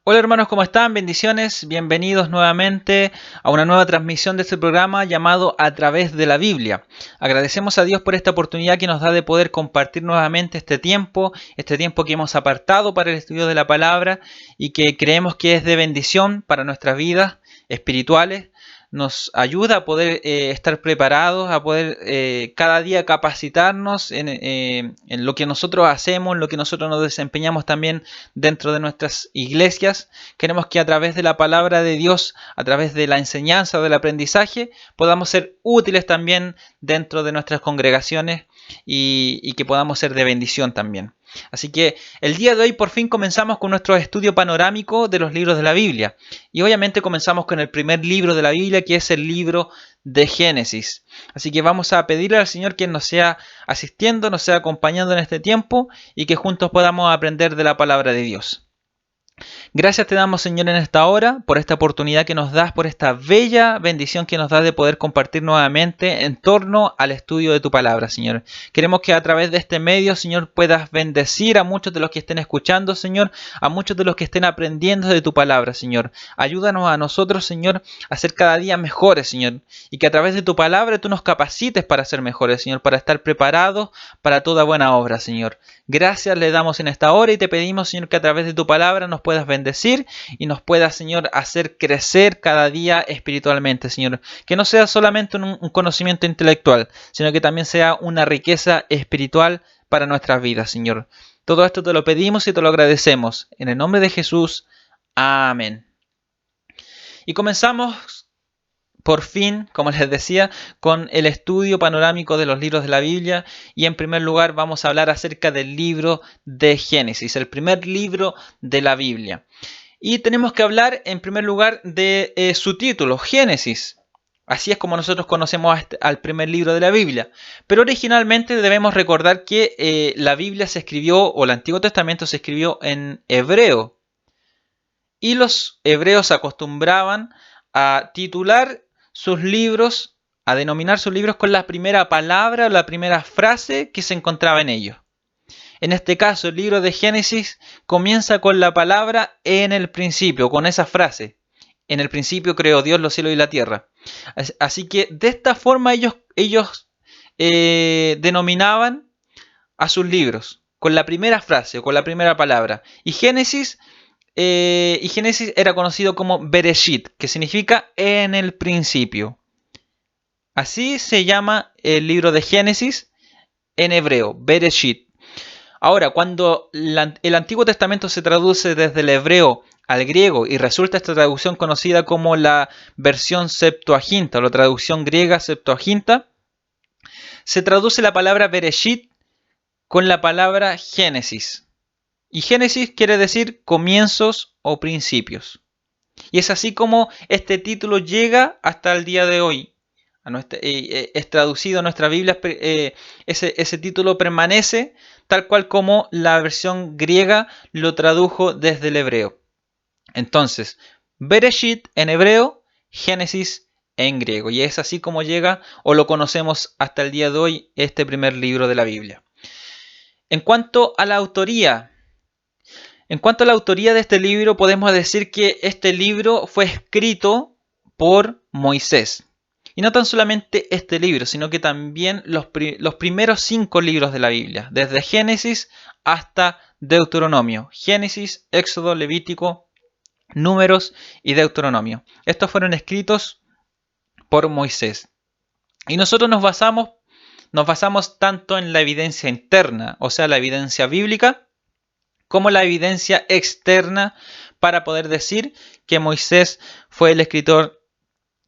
Hola hermanos, ¿cómo están? Bendiciones, bienvenidos nuevamente a una nueva transmisión de este programa llamado A través de la Biblia. Agradecemos a Dios por esta oportunidad que nos da de poder compartir nuevamente este tiempo que hemos apartado para el estudio de la palabra y que creemos que es de bendición para nuestras vidas espirituales. Nos ayuda a poder estar preparados, a poder cada día capacitarnos en lo que nosotros hacemos, en lo que nosotros nos desempeñamos también dentro de nuestras iglesias. Queremos que a través de la palabra de Dios, a través de la enseñanza o del aprendizaje, podamos ser útiles también dentro de nuestras congregaciones y que podamos ser de bendición también. Así que el día de hoy por fin comenzamos con nuestro estudio panorámico de los libros de la Biblia. Y obviamente comenzamos con el primer libro de la Biblia, que es el libro de Génesis. Así que vamos a pedirle al Señor que nos sea asistiendo, nos sea acompañando en este tiempo y que juntos podamos aprender de la palabra de Dios. Gracias te damos, Señor, en esta hora, por esta oportunidad que nos das, por esta bella bendición que nos das de poder compartir nuevamente en torno al estudio de tu palabra, Señor. Queremos que a través de este medio, Señor, puedas bendecir a muchos de los que estén escuchando, Señor, a muchos de los que estén aprendiendo de tu palabra, Señor. Ayúdanos a nosotros, Señor, a ser cada día mejores, Señor, y que a través de tu palabra tú nos capacites para ser mejores, Señor, para estar preparados para toda buena obra, Señor. Gracias le damos en esta hora y te pedimos, Señor, que a través de tu palabra nos puedas bendecir y nos puedas, Señor, hacer crecer cada día espiritualmente, Señor. Que no sea solamente un conocimiento intelectual, sino que también sea una riqueza espiritual para nuestras vidas, Señor. Todo esto te lo pedimos y te lo agradecemos. En el nombre de Jesús. Amén. Y comenzamos por fin, como les decía, con el estudio panorámico de los libros de la Biblia. Y en primer lugar vamos a hablar acerca del libro de Génesis, el primer libro de la Biblia. Y tenemos que hablar en primer lugar de su título, Génesis. Así es como nosotros conocemos al primer libro de la Biblia. Pero originalmente debemos recordar que la Biblia se escribió, o el Antiguo Testamento se escribió en hebreo. Y los hebreos acostumbraban a titular sus libros, a denominar sus libros con la primera palabra o la primera frase que se encontraba en ellos. En este caso, el libro de Génesis comienza con la palabra en el principio, con esa frase. En el principio creó Dios los cielos y la tierra. Así que de esta forma ellos denominaban a sus libros, con la primera frase o con la primera palabra. Y Génesis era conocido como Bereshit, que significa en el principio. Así se llama el libro de Génesis en hebreo, Bereshit. Ahora, cuando el Antiguo Testamento se traduce desde el hebreo al griego y resulta esta traducción conocida como la versión Septuaginta, o la traducción griega Septuaginta, se traduce la palabra Bereshit con la palabra Génesis. Y Génesis quiere decir comienzos o principios. Y es así como este título llega hasta el día de hoy. Es traducido a nuestra Biblia, ese título permanece tal cual como la versión griega lo tradujo desde el hebreo. Entonces, Bereshit en hebreo, Génesis en griego. Y es así como llega o lo conocemos hasta el día de hoy este primer libro de la Biblia. En cuanto a la autoría de este libro, podemos decir que este libro fue escrito por Moisés. Y no tan solamente este libro, sino que también los primeros 5 libros de la Biblia, desde Génesis hasta Deuteronomio. Génesis, Éxodo, Levítico, Números y Deuteronomio. Estos fueron escritos por Moisés. Y nosotros nos basamos tanto en la evidencia interna, o sea, la evidencia bíblica, como la evidencia externa para poder decir que Moisés fue el escritor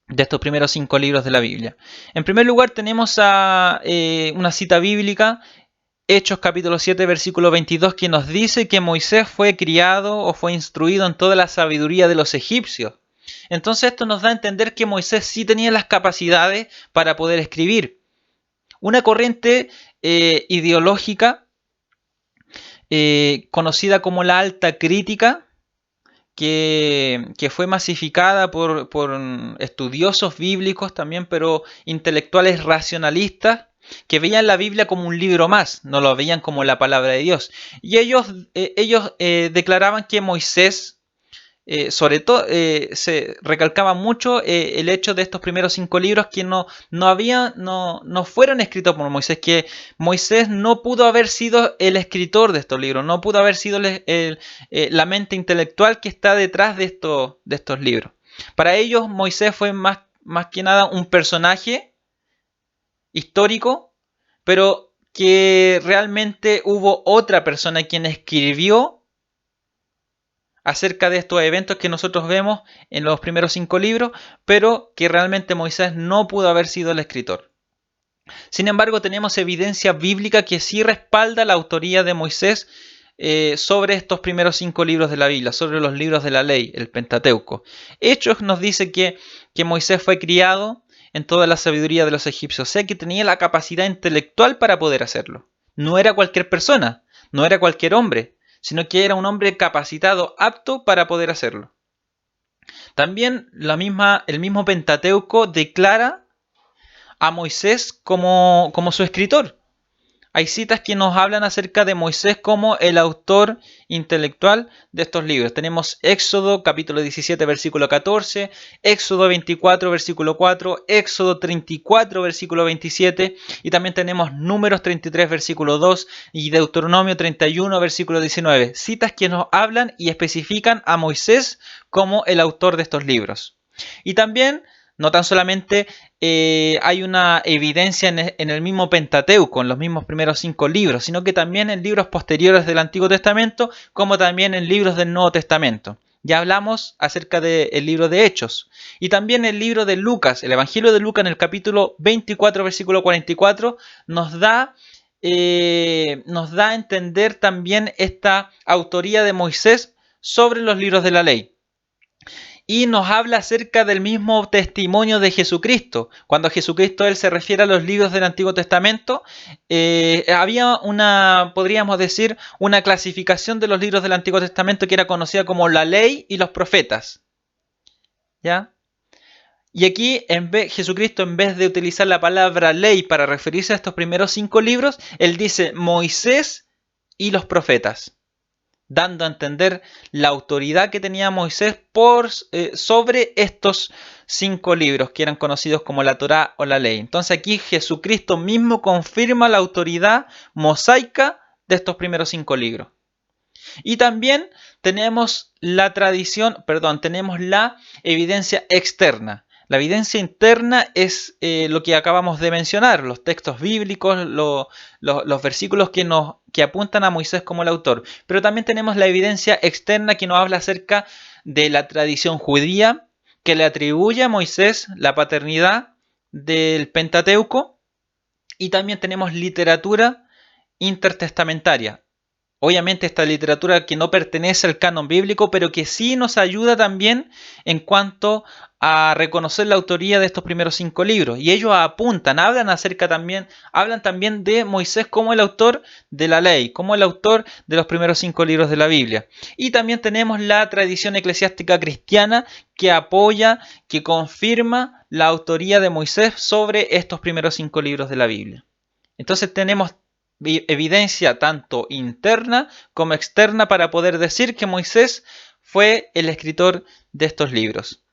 de estos primeros 5 libros de la Biblia. En primer lugar tenemos una cita bíblica, Hechos capítulo 7 versículo 22, que nos dice que Moisés fue criado o fue instruido en toda la sabiduría de los egipcios. Entonces esto nos da a entender que Moisés sí tenía las capacidades para poder escribir. Una corriente ideológica conocida como la alta crítica, que fue masificada por estudiosos bíblicos también, pero intelectuales racionalistas, que veían la Biblia como un libro más, no lo veían como la palabra de Dios. Y ellos declaraban que Moisés sobre todo se recalcaba mucho el hecho de estos primeros 5 libros que no fueron escritos por Moisés, que Moisés no pudo haber sido el escritor de estos libros, no pudo haber sido la mente intelectual que está detrás de estos libros. Para ellos Moisés fue más que nada un personaje histórico, pero que realmente hubo otra persona quien escribió acerca de estos eventos que nosotros vemos en los primeros 5 libros, pero que realmente Moisés no pudo haber sido el escritor. Sin embargo, tenemos evidencia bíblica que sí respalda la autoría de Moisés sobre estos primeros 5 libros de la Biblia, sobre los libros de la ley, el Pentateuco. Hechos nos dice que Moisés fue criado en toda la sabiduría de los egipcios, o sea que tenía la capacidad intelectual para poder hacerlo. No era cualquier persona, no era cualquier hombre, sino que era un hombre capacitado, apto para poder hacerlo. También el mismo Pentateuco declara a Moisés como su escritor. Hay citas que nos hablan acerca de Moisés como el autor intelectual de estos libros. Tenemos Éxodo capítulo 17 versículo 14, Éxodo 24 versículo 4, Éxodo 34 versículo 27 y también tenemos Números 33 versículo 2 y Deuteronomio 31 versículo 19. Citas que nos hablan y especifican a Moisés como el autor de estos libros. Y también no tan solamente hay una evidencia en el mismo Pentateuco, en los mismos primeros 5 libros, sino que también en libros posteriores del Antiguo Testamento, como también en libros del Nuevo Testamento. Ya hablamos acerca del libro de Hechos. Y también el libro de Lucas, el Evangelio de Lucas en el capítulo 24, versículo 44, nos da a entender también esta autoría de Moisés sobre los libros de la ley. Y nos habla acerca del mismo testimonio de Jesucristo. Cuando Jesucristo él se refiere a los libros del Antiguo Testamento, había podríamos decir, una clasificación de los libros del Antiguo Testamento que era conocida como la ley y los profetas. ¿Ya? Y aquí Jesucristo, en vez de utilizar la palabra ley para referirse a estos primeros 5 libros, él dice Moisés y los profetas, dando a entender la autoridad que tenía Moisés sobre estos 5 libros que eran conocidos como la Torá o la ley. Entonces aquí Jesucristo mismo confirma la autoridad mosaica de estos primeros 5 libros. Y también tenemos tenemos la evidencia externa. La evidencia interna es lo que acabamos de mencionar, los textos bíblicos, los versículos que apuntan a Moisés como el autor. Pero también tenemos la evidencia externa que nos habla acerca de la tradición judía que le atribuye a Moisés la paternidad del Pentateuco. Y también tenemos literatura intertestamentaria. Obviamente esta literatura que no pertenece al canon bíblico, pero que sí nos ayuda también en cuanto a reconocer la autoría de estos primeros 5 libros. Y ellos hablan también de Moisés como el autor de la ley, como el autor de los primeros 5 libros de la Biblia. Y también tenemos la tradición eclesiástica cristiana que apoya, que confirma la autoría de Moisés sobre estos primeros 5 libros de la Biblia. Entonces tenemos evidencia tanto interna como externa para poder decir que Moisés fue el escritor de estos libros.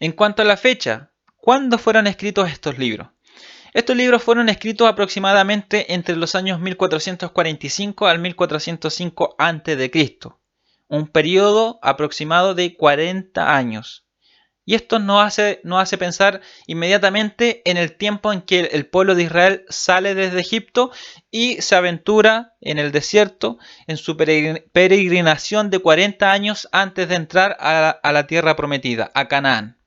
En cuanto a la fecha, ¿cuándo fueron escritos estos libros? Estos libros fueron escritos aproximadamente entre los años 1445 al 1405 a.C., un periodo aproximado de 40 años. Y esto nos hace pensar inmediatamente en el tiempo en que el pueblo de Israel sale desde Egipto y se aventura en el desierto en su peregrinación de 40 años antes de entrar a la tierra prometida, a Canaán.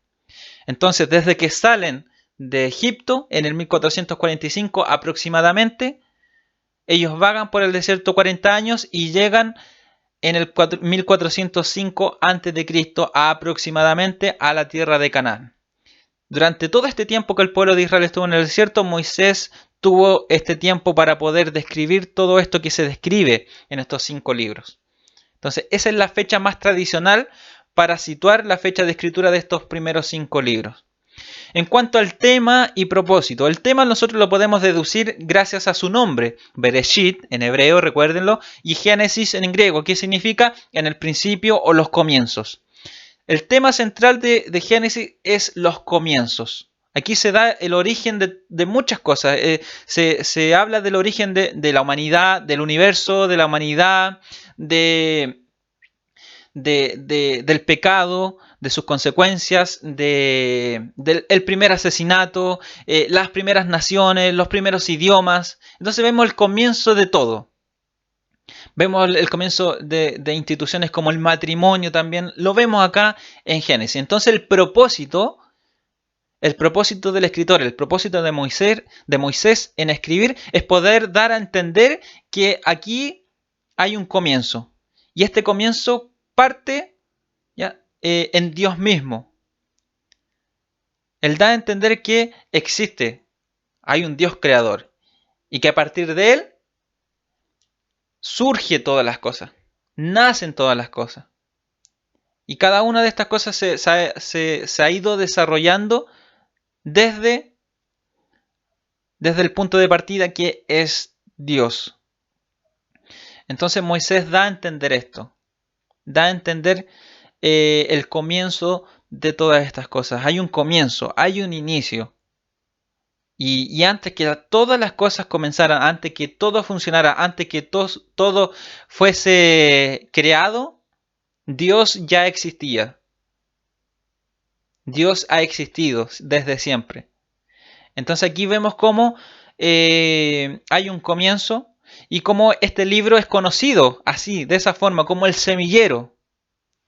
Entonces, desde que salen de Egipto en el 1445 aproximadamente, ellos vagan por el desierto 40 años y llegan en el 1405 a.C. aproximadamente a la tierra de Canaán. Durante todo este tiempo que el pueblo de Israel estuvo en el desierto, Moisés tuvo este tiempo para poder describir todo esto que se describe en estos 5 libros. Entonces, esa es la fecha más tradicional para situar la fecha de escritura de estos primeros 5 libros. En cuanto al tema y propósito, el tema nosotros lo podemos deducir gracias a su nombre, Bereshit en hebreo, recuérdenlo, y Génesis en griego, que significa en el principio o los comienzos. El tema central de Génesis es los comienzos. Aquí se da el origen de muchas cosas. Se habla del origen de la humanidad, del universo, de la humanidad, del pecado, de sus consecuencias, del primer asesinato, las primeras naciones, los primeros idiomas. Entonces vemos el comienzo de todo. Vemos el comienzo de instituciones como el matrimonio también. Lo vemos acá en Génesis. Entonces el propósito del escritor, el propósito de Moisés en escribir es poder dar a entender que aquí hay un comienzo. Y este comienzo parte, ¿ya? En Dios mismo. Él da a entender que existe, hay un Dios creador y que a partir de él surge todas las cosas, nacen todas las cosas. Y cada una de estas cosas se ha ido desarrollando desde, desde el punto de partida que es Dios. Entonces Moisés da a entender esto, da a entender el comienzo de todas estas cosas. Hay un comienzo, hay un inicio. Y antes que todas las cosas comenzaran, antes que todo funcionara, antes que todo fuese creado, Dios ya existía. Dios ha existido desde siempre. Entonces aquí vemos cómo hay un comienzo y cómo este libro es conocido así, de esa forma, como el semillero,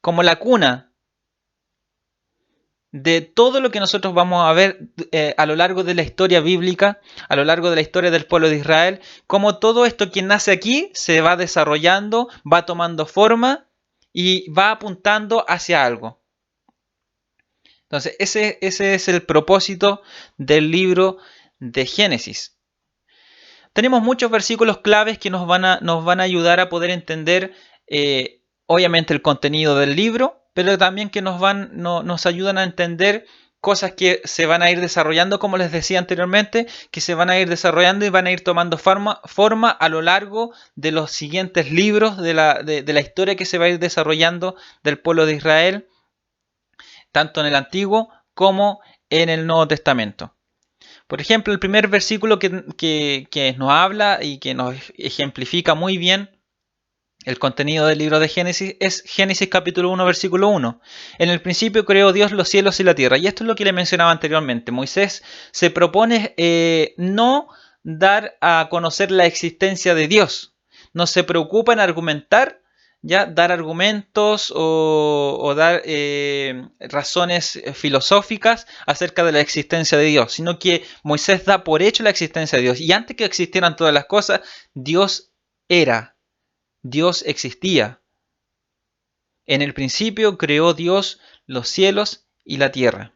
como la cuna de todo lo que nosotros vamos a ver a lo largo de la historia bíblica, a lo largo de la historia del pueblo de Israel, cómo todo esto que nace aquí se va desarrollando, va tomando forma y va apuntando hacia algo. Entonces, ese es el propósito del libro de Génesis. Tenemos muchos versículos claves que nos van a ayudar a poder entender, obviamente, el contenido del libro, pero también que nos ayudan a entender cosas que se van a ir desarrollando, como les decía anteriormente, que se van a ir desarrollando y van a ir tomando forma a lo largo de los siguientes libros de la historia que se va a ir desarrollando del pueblo de Israel, tanto en el Antiguo como en el Nuevo Testamento. Por ejemplo, el primer versículo que nos habla y que nos ejemplifica muy bien el contenido del libro de Génesis es Génesis capítulo 1, versículo 1. En el principio creó Dios los cielos y la tierra. Y esto es lo que le mencionaba anteriormente. Moisés se propone no dar a conocer la existencia de Dios. No se preocupa en argumentar, ya dar argumentos o dar razones filosóficas acerca de la existencia de Dios, sino que Moisés da por hecho la existencia de Dios. Y antes que existieran todas las cosas, Dios era. Dios existía. En el principio creó Dios los cielos y la tierra.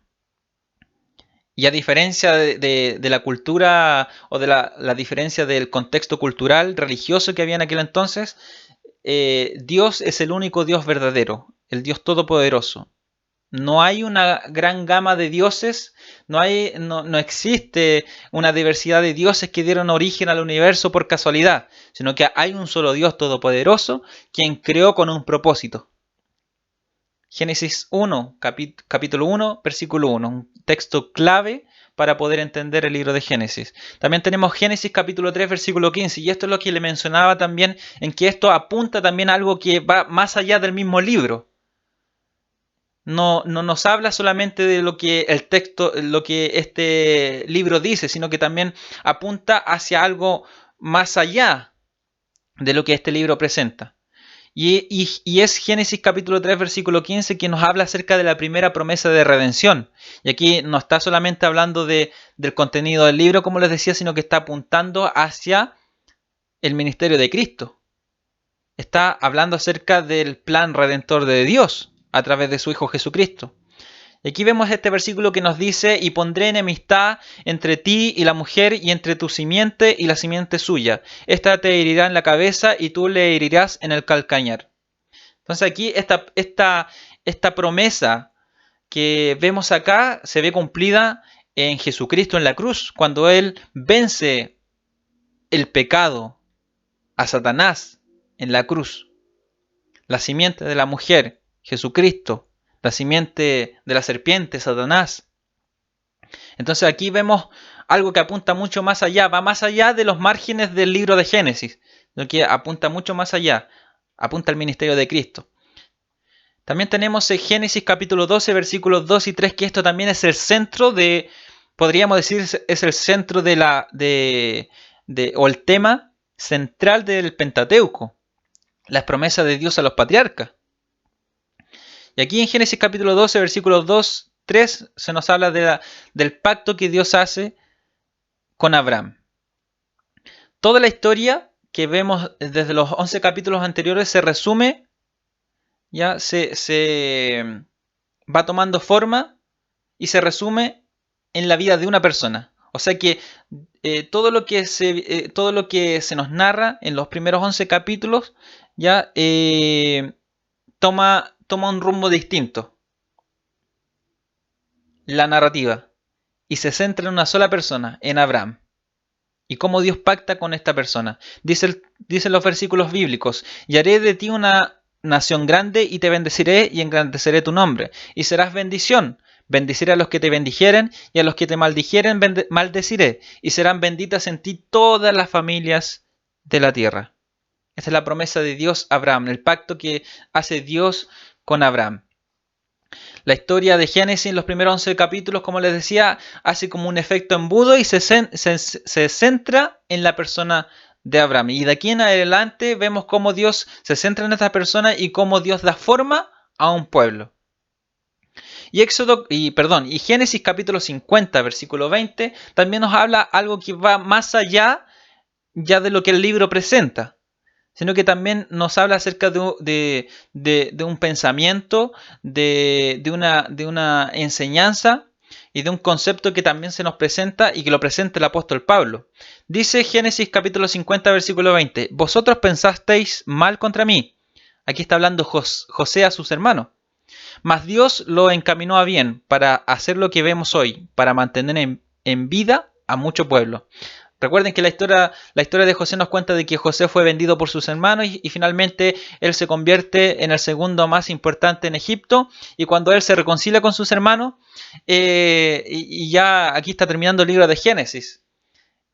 Y a diferencia de la cultura o de la diferencia del contexto cultural, religioso que había en aquel entonces, Dios es el único Dios verdadero, el Dios todopoderoso. No hay una gran gama de dioses, no existe una diversidad de dioses que dieron origen al universo por casualidad, sino que hay un solo Dios todopoderoso quien creó con un propósito. Génesis 1, capítulo 1, versículo 1, un texto clave para poder entender el libro de Génesis. También tenemos Génesis capítulo 3, versículo 15, y esto es lo que le mencionaba también, en que esto apunta también a algo que va más allá del mismo libro. No nos habla solamente de lo que el texto, lo que este libro dice, sino que también apunta hacia algo más allá de lo que este libro presenta. Y es Génesis capítulo 3, versículo 15, que nos habla acerca de la primera promesa de redención. Y aquí no está solamente hablando del contenido del libro, como les decía, sino que está apuntando hacia el ministerio de Cristo. Está hablando acerca del plan redentor de Dios a través de su Hijo Jesucristo. Y aquí vemos este versículo que nos dice: y pondré enemistad entre ti y la mujer, y entre tu simiente y la simiente suya. Esta te herirá en la cabeza y tú le herirás en el calcañar. Entonces aquí esta promesa que vemos acá se ve cumplida en Jesucristo en la cruz, cuando Él vence el pecado a Satanás en la cruz. La simiente de la mujer, Jesucristo, la simiente de la serpiente, Satanás. Entonces aquí vemos algo que apunta mucho más allá, va más allá de los márgenes del libro de Génesis, lo que apunta mucho más allá, apunta al ministerio de Cristo. También tenemos en Génesis capítulo 12, versículos 2 y 3, que esto también es el centro de, podríamos decir, es el centro o el tema central del Pentateuco, las promesas de Dios a los patriarcas. Y aquí en Génesis capítulo 12, versículos 2, 3, se nos habla del pacto que Dios hace con Abraham. Toda la historia que vemos desde los 11 capítulos anteriores se resume, ya se va tomando forma y se resume en la vida de una persona. O sea que todo lo que se nos narra en los primeros 11 capítulos ya toma un rumbo distinto. La narrativa. Y se centra en una sola persona, en Abraham. Y cómo Dios pacta con esta persona. Dicen los versículos bíblicos: y haré de ti una nación grande, y te bendeciré, y engrandeceré tu nombre, y serás bendición. Bendeciré a los que te bendijeren, y a los que te maldijeren maldeciré, y serán benditas en ti todas las familias de la tierra. Esta es la promesa de Dios a Abraham, el pacto que hace Dios con Abraham. La historia de Génesis en los primeros 11 capítulos, como les decía, hace como un efecto embudo y se centra en la persona de Abraham. Y de aquí en adelante vemos cómo Dios se centra en esta persona y cómo Dios da forma a un pueblo. Y Génesis capítulo 50, versículo 20, también nos habla algo que va más allá ya de lo que el libro presenta, sino que también nos habla acerca de un pensamiento, de una enseñanza y de un concepto que también se nos presenta y que lo presenta el apóstol Pablo. Dice Génesis capítulo 50, versículo 20, vosotros pensasteis mal contra mí. Aquí está hablando José a sus hermanos. Mas Dios lo encaminó a bien para hacer lo que vemos hoy, para mantener en vida a mucho pueblo. Recuerden que la historia de José nos cuenta de que José fue vendido por sus hermanos y finalmente él se convierte en el segundo más importante en Egipto, y cuando él se reconcilia con sus hermanos, y ya aquí está terminando el libro de Génesis,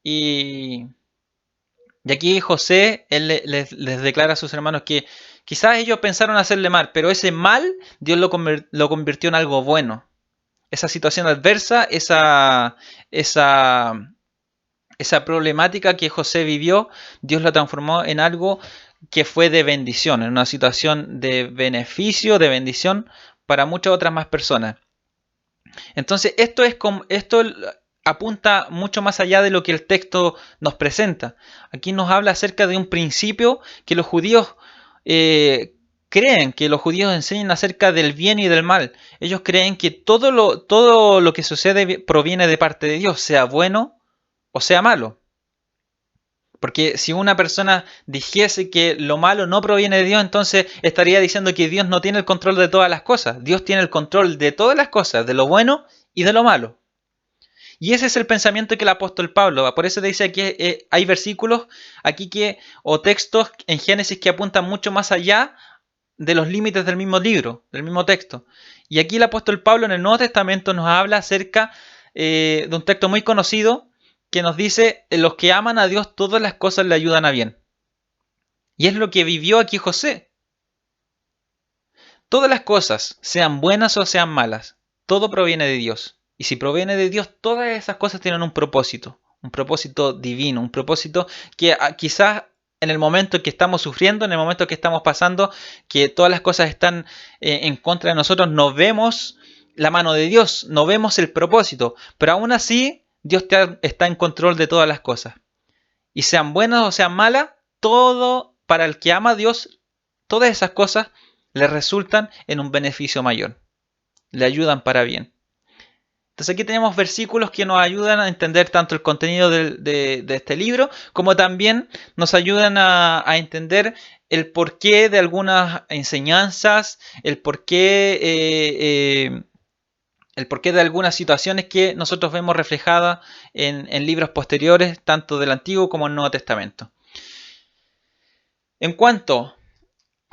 y aquí José él les declara a sus hermanos que quizás ellos pensaron hacerle mal, pero ese mal Dios lo convirtió en algo bueno. Esa situación adversa, esa problemática que José vivió, Dios la transformó en algo que fue de bendición, en una situación de beneficio, de bendición para muchas otras más personas. Entonces esto apunta mucho más allá de lo que el texto nos presenta. Aquí nos habla acerca de un principio que los judíos creen, que los judíos enseñan acerca del bien y del mal. Ellos creen que todo lo que sucede proviene de parte de Dios, sea bueno o sea malo. Porque si una persona dijese que lo malo no proviene de Dios, entonces estaría diciendo que Dios no tiene el control de todas las cosas. Dios tiene el control de todas las cosas, de lo bueno y de lo malo. Y ese es el pensamiento que el apóstol Pablo, por eso dice que hay versículos aquí o textos en Génesis que apuntan mucho más allá de los límites del mismo libro, del mismo texto. Y aquí el apóstol Pablo en el Nuevo Testamento nos habla acerca de un texto muy conocido que nos dice: los que aman a Dios todas las cosas le ayudan a bien. Y es lo que vivió aquí José. Todas las cosas, sean buenas o sean malas, todo proviene de Dios. Y si proviene de Dios, todas esas cosas tienen un propósito divino, un propósito que quizás en el momento que estamos sufriendo, en el momento que estamos pasando, que todas las cosas están en contra de nosotros, no vemos la mano de Dios, no vemos el propósito, pero aún así Dios está en control de todas las cosas. Y sean buenas o sean malas, todo para el que ama a Dios, todas esas cosas le resultan en un beneficio mayor, le ayudan para bien. Entonces aquí tenemos versículos que nos ayudan a entender tanto el contenido de este libro, como también nos ayudan a entender el porqué de algunas enseñanzas, el porqué de algunas situaciones que nosotros vemos reflejadas en libros posteriores, tanto del Antiguo como del Nuevo Testamento. En cuanto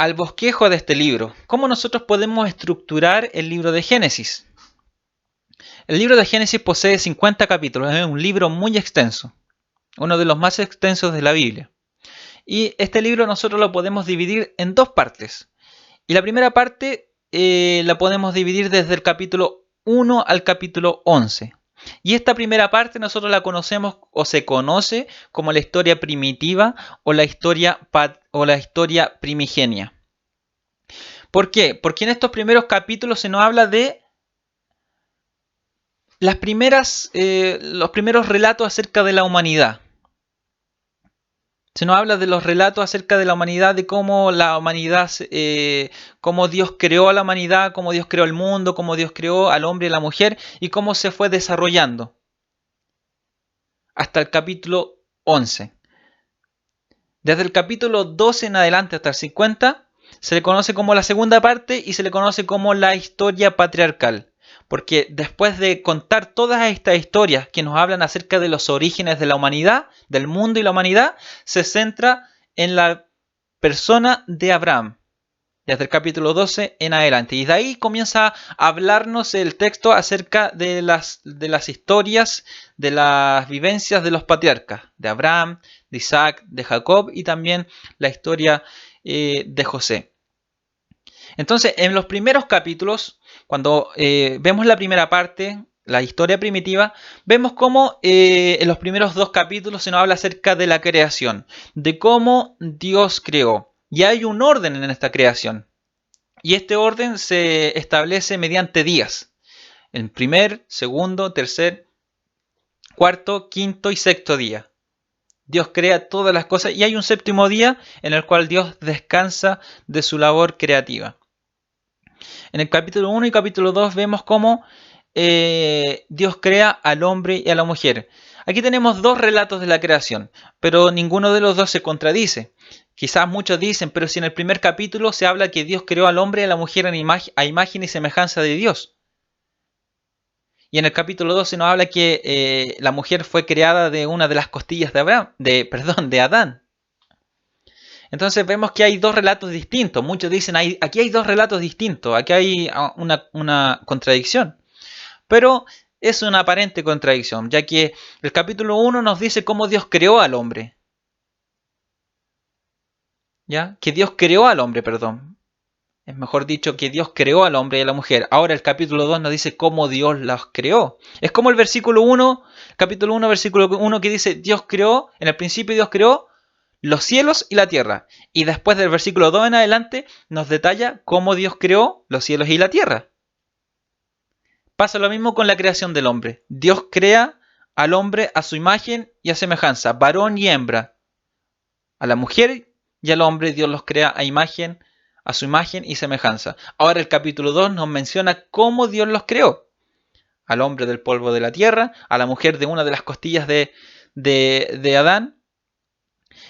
al bosquejo de este libro. ¿Cómo nosotros podemos estructurar el libro de Génesis? El libro de Génesis posee 50 capítulos, es un libro muy extenso, uno de los más extensos de la Biblia. Y este libro nosotros lo podemos dividir en dos partes. Y la primera parte la podemos dividir desde el capítulo 1 al capítulo 11. Y esta primera parte nosotros la conocemos o se conoce como la historia primitiva o la historia primigenia. ¿Por qué? Porque en estos primeros capítulos se nos habla de los primeros relatos acerca de la humanidad. Se nos habla de los relatos acerca de la humanidad, de cómo la humanidad, cómo Dios creó a la humanidad, cómo Dios creó el mundo, cómo Dios creó al hombre y a la mujer y cómo se fue desarrollando hasta el capítulo 11. Desde el capítulo 12 en adelante hasta el 50 se le conoce como la segunda parte y se le conoce como la historia patriarcal. Porque después de contar todas estas historias que nos hablan acerca de los orígenes de la humanidad, del mundo y la humanidad, se centra en la persona de Abraham, desde el capítulo 12 en adelante. Y de ahí comienza a hablarnos el texto acerca de las historias, de las vivencias de los patriarcas, de Abraham, de Isaac, de Jacob y también la historia de José. Entonces, en los primeros capítulos, cuando vemos la primera parte, la historia primitiva, vemos cómo en los primeros dos capítulos se nos habla acerca de la creación, de cómo Dios creó. Y hay un orden en esta creación. Y este orden se establece mediante días. El primer, segundo, tercer, cuarto, quinto y sexto día. Dios crea todas las cosas y hay un séptimo día en el cual Dios descansa de su labor creativa. En el capítulo 1 y capítulo 2 vemos cómo Dios crea al hombre y a la mujer. Aquí tenemos dos relatos de la creación, pero ninguno de los dos se contradice. Quizás muchos dicen, pero si en el primer capítulo se habla que Dios creó al hombre y a la mujer a imagen y semejanza de Dios. Y en el capítulo 2 se nos habla que la mujer fue creada de una de las costillas de Adán. Entonces vemos que hay dos relatos distintos. Muchos dicen, aquí hay dos relatos distintos, aquí hay una contradicción. Pero es una aparente contradicción, ya que el capítulo 1 nos dice cómo Dios creó al hombre. ¿Ya? Que Dios creó al hombre, perdón. Es mejor dicho, que Dios creó al hombre y a la mujer. Ahora el capítulo 2 nos dice cómo Dios los creó. Es como el versículo 1, capítulo 1, versículo 1 que dice, Dios creó, en el principio Dios creó los cielos y la tierra. Y después del versículo 2 en adelante nos detalla cómo Dios creó los cielos y la tierra. Pasa lo mismo con la creación del hombre. Dios crea al hombre a su imagen y a semejanza, varón y hembra. A la mujer y al hombre Dios los crea a su imagen y semejanza. Ahora el capítulo 2 nos menciona cómo Dios los creó. Al hombre del polvo de la tierra, a la mujer de una de las costillas de Adán.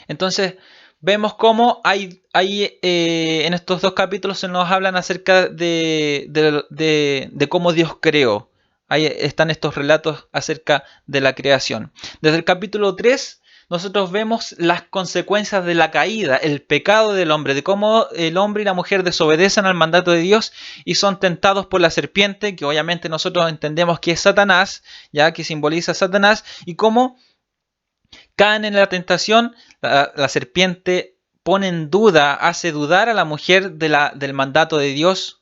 Entonces vemos cómo hay en estos dos capítulos se nos hablan acerca de cómo Dios creó. Ahí están estos relatos acerca de la creación. Desde el capítulo 3 nosotros vemos las consecuencias de la caída, el pecado del hombre, de cómo el hombre y la mujer desobedecen al mandato de Dios y son tentados por la serpiente, que obviamente nosotros entendemos que es Satanás, ya que simboliza a Satanás, y cómo caen en la tentación. La serpiente pone en duda, hace dudar a la mujer del mandato de Dios.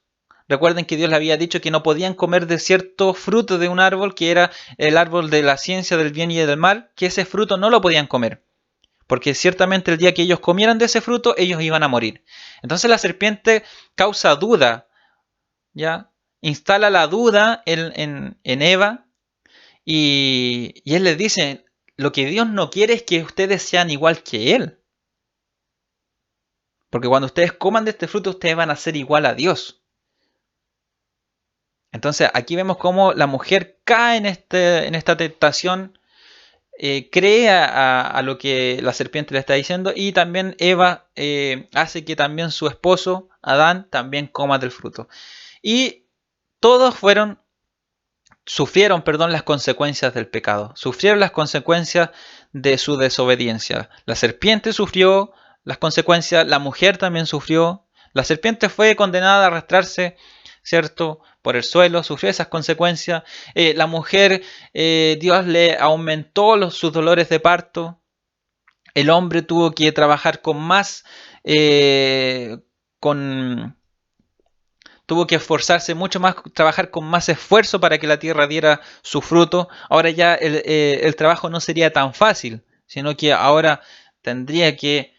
Recuerden que Dios le había dicho que no podían comer de cierto fruto de un árbol, que era el árbol de la ciencia del bien y del mal, que ese fruto no lo podían comer. Porque ciertamente el día que ellos comieran de ese fruto, ellos iban a morir. Entonces la serpiente causa duda, ¿ya? Instala la duda en Eva y él les dice, lo que Dios no quiere es que ustedes sean igual que Él. Porque cuando ustedes coman de este fruto, ustedes van a ser igual a Dios. Entonces aquí vemos cómo la mujer cae en esta tentación, cree a lo que la serpiente le está diciendo, y también Eva hace que también su esposo, Adán, también coma del fruto. Y todos sufrieron las consecuencias del pecado, sufrieron las consecuencias de su desobediencia. La serpiente sufrió las consecuencias, la mujer también sufrió La serpiente fue condenada a arrastrarse, ¿cierto?, por el suelo, sufrió esas consecuencias. La mujer, Dios le aumentó sus dolores de parto. El hombre tuvo que trabajar con más, con, tuvo que esforzarse mucho más, trabajar con más esfuerzo para que la tierra diera su fruto. Ahora ya el trabajo no sería tan fácil, sino que ahora tendría que,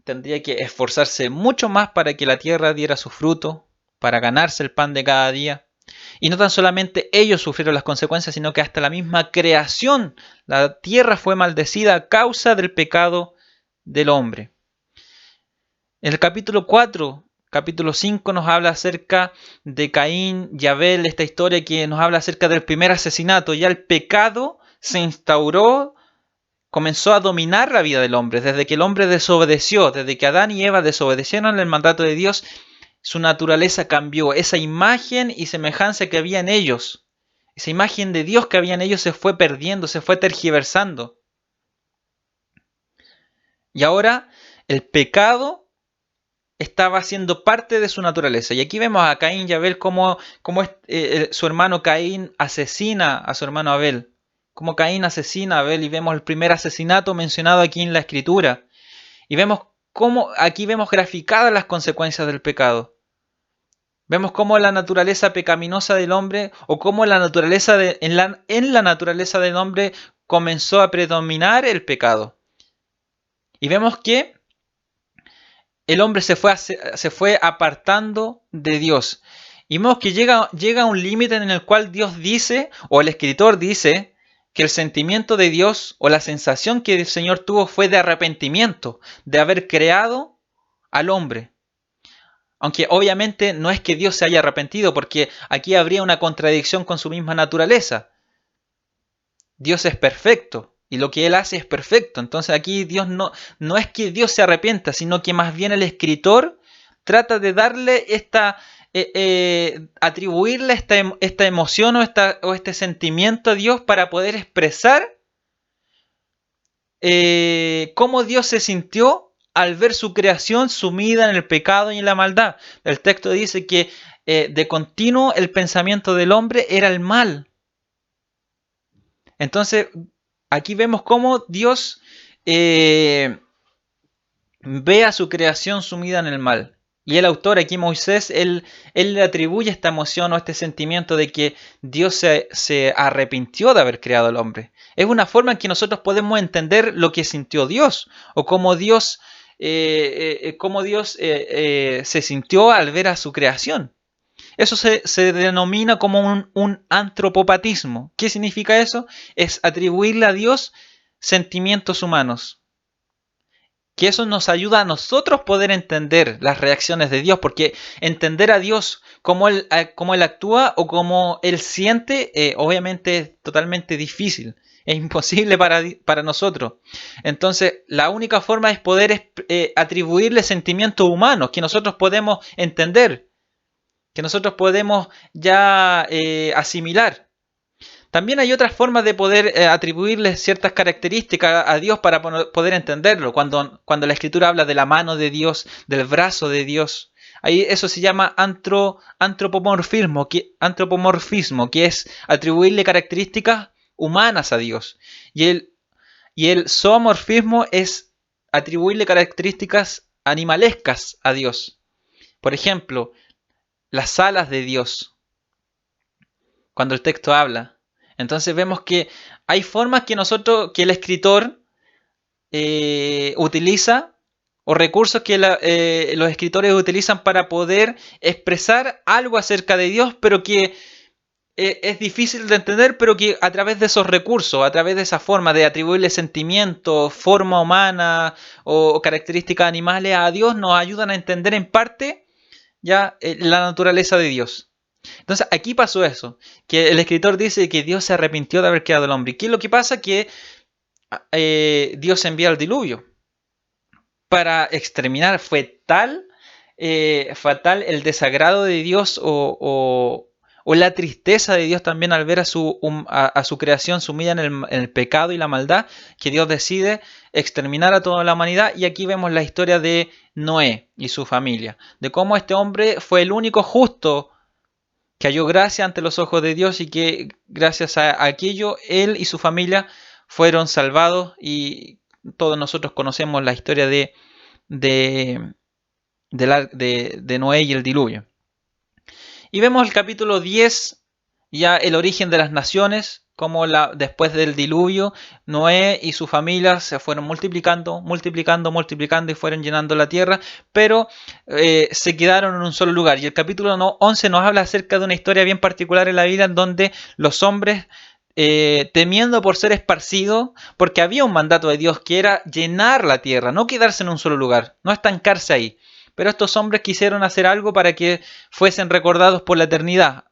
tendría que esforzarse mucho más para que la tierra diera su fruto, para ganarse el pan de cada día. Y no tan solamente ellos sufrieron las consecuencias, sino que hasta la misma creación, la tierra fue maldecida a causa del pecado del hombre. En el capítulo 4, capítulo 5 nos habla acerca de Caín y Abel, esta historia que nos habla acerca del primer asesinato. Ya el pecado se instauró, comenzó a dominar la vida del hombre. Desde que el hombre desobedeció, desde que Adán y Eva desobedecieron el mandato de Dios, su naturaleza cambió. Esa imagen y semejanza que había en ellos, esa imagen de Dios que había en ellos se fue perdiendo, se fue tergiversando. Y ahora el pecado estaba siendo parte de su naturaleza. Y aquí vemos a Caín y Abel cómo su hermano Caín asesina a su hermano Abel. Cómo Caín asesina a Abel y vemos el primer asesinato mencionado aquí en la Escritura. Y vemos cómo aquí vemos graficadas las consecuencias del pecado. Vemos cómo la naturaleza pecaminosa del hombre o cómo la naturaleza en la naturaleza del hombre comenzó a predominar el pecado. Y vemos que el hombre se fue apartando de Dios. Y vemos que llega a un límite en el cual Dios dice, o el escritor dice, que el sentimiento de Dios o la sensación que el Señor tuvo fue de arrepentimiento, de haber creado al hombre. Aunque obviamente no es que Dios se haya arrepentido, porque aquí habría una contradicción con su misma naturaleza. Dios es perfecto y lo que Él hace es perfecto. Entonces aquí Dios no es que Dios se arrepienta, sino que más bien el escritor trata de darle atribuirle esta emoción o este sentimiento a Dios para poder expresar cómo Dios se sintió al ver su creación sumida en el pecado y en la maldad. El texto dice que de continuo el pensamiento del hombre era el mal. Entonces, aquí vemos cómo Dios ve a su creación sumida en el mal. Y el autor, aquí Moisés, él le atribuye esta emoción o este sentimiento de que Dios se arrepintió de haber creado al hombre. Es una forma en que nosotros podemos entender lo que sintió Dios o cómo Dios se sintió al ver a su creación. Eso se denomina como un antropopatismo. ¿Qué significa eso? Es atribuirle a Dios sentimientos humanos. Que eso nos ayuda a nosotros poder entender las reacciones de Dios, porque entender a Dios cómo Él actúa o cómo Él siente, obviamente es totalmente difícil. Es imposible para nosotros. Entonces, la única forma es poder atribuirle sentimientos humanos que nosotros podemos entender, que nosotros podemos ya asimilar. También hay otras formas de poder atribuirle ciertas características a Dios para poder entenderlo. Cuando la Escritura habla de la mano de Dios, del brazo de Dios, ahí eso se llama antropomorfismo, que es atribuirle características humanas a Dios. Y el zoomorfismo es atribuirle características animalescas a Dios. Por ejemplo, las alas de Dios, cuando el texto habla. Entonces vemos que hay formas que el escritor utiliza o recursos que los escritores utilizan para poder expresar algo acerca de Dios, pero que es difícil de entender, pero que a través de esos recursos, a través de esa forma de atribuirle sentimientos, forma humana o características animales a Dios, nos ayudan a entender en parte ya la naturaleza de Dios. Entonces aquí pasó eso, que el escritor dice que Dios se arrepintió de haber creado al hombre. ¿Y qué es lo que pasa? Que Dios envía el diluvio para exterminar. Fue tal fatal el desagrado de Dios o o la tristeza de Dios también al ver a su creación sumida en el pecado y la maldad, que Dios decide exterminar a toda la humanidad. Y aquí vemos la historia de Noé y su familia, de cómo este hombre fue el único justo que halló gracia ante los ojos de Dios y que gracias a aquello él y su familia fueron salvados, y todos nosotros conocemos la historia de Noé y el diluvio. Y vemos el capítulo 10, ya el origen de las naciones, como después del diluvio, Noé y su familia se fueron multiplicando y fueron llenando la tierra, pero se quedaron en un solo lugar. Y el capítulo 11 nos habla acerca de una historia bien particular en la Biblia, en donde los hombres, temiendo por ser esparcidos, porque había un mandato de Dios que era llenar la tierra, no quedarse en un solo lugar, no estancarse ahí. Pero estos hombres quisieron hacer algo para que fuesen recordados por la eternidad.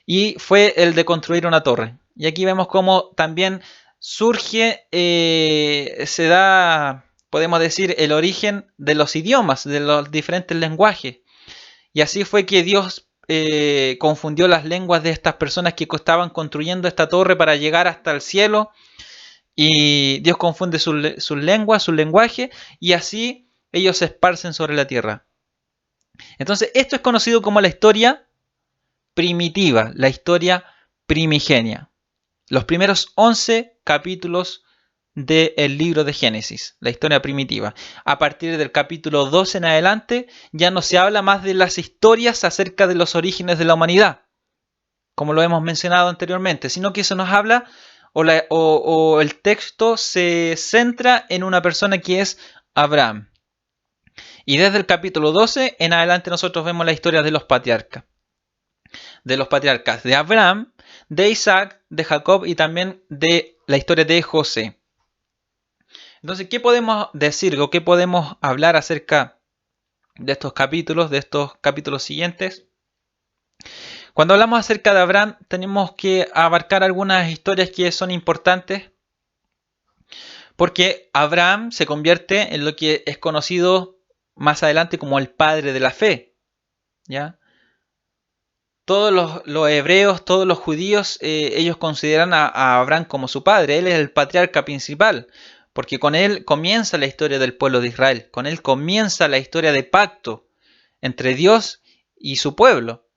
Y fue el de construir una torre. Y aquí vemos cómo también surge, se da, podemos decir, el origen de los idiomas, de los diferentes lenguajes. Y así fue que Dios confundió las lenguas de estas personas que estaban construyendo esta torre para llegar hasta el cielo. Y Dios confunde sus lenguas, su lenguaje, y así ellos se esparcen sobre la tierra. Entonces, esto es conocido como la historia primitiva, la historia primigenia. Los primeros 11 capítulos del libro de Génesis, la historia primitiva. A partir del capítulo 12 en adelante, ya no se habla más de las historias acerca de los orígenes de la humanidad, como lo hemos mencionado anteriormente, sino que se nos habla, o el texto se centra en una persona que es Abraham. Y desde el capítulo 12 en adelante nosotros vemos la historia de los patriarcas. De los patriarcas de Abraham, de Isaac, de Jacob y también de la historia de José. Entonces, ¿qué podemos decir o qué podemos hablar acerca de estos capítulos siguientes? Cuando hablamos acerca de Abraham, tenemos que abarcar algunas historias que son importantes, porque Abraham se convierte en lo que es conocido más adelante como el padre de la fe, ¿ya? Todos los hebreos, todos los judíos, ellos consideran a Abraham como su padre. Él es el patriarca principal, porque con él comienza la historia del pueblo de Israel. Con él comienza la historia de pacto entre Dios y su pueblo.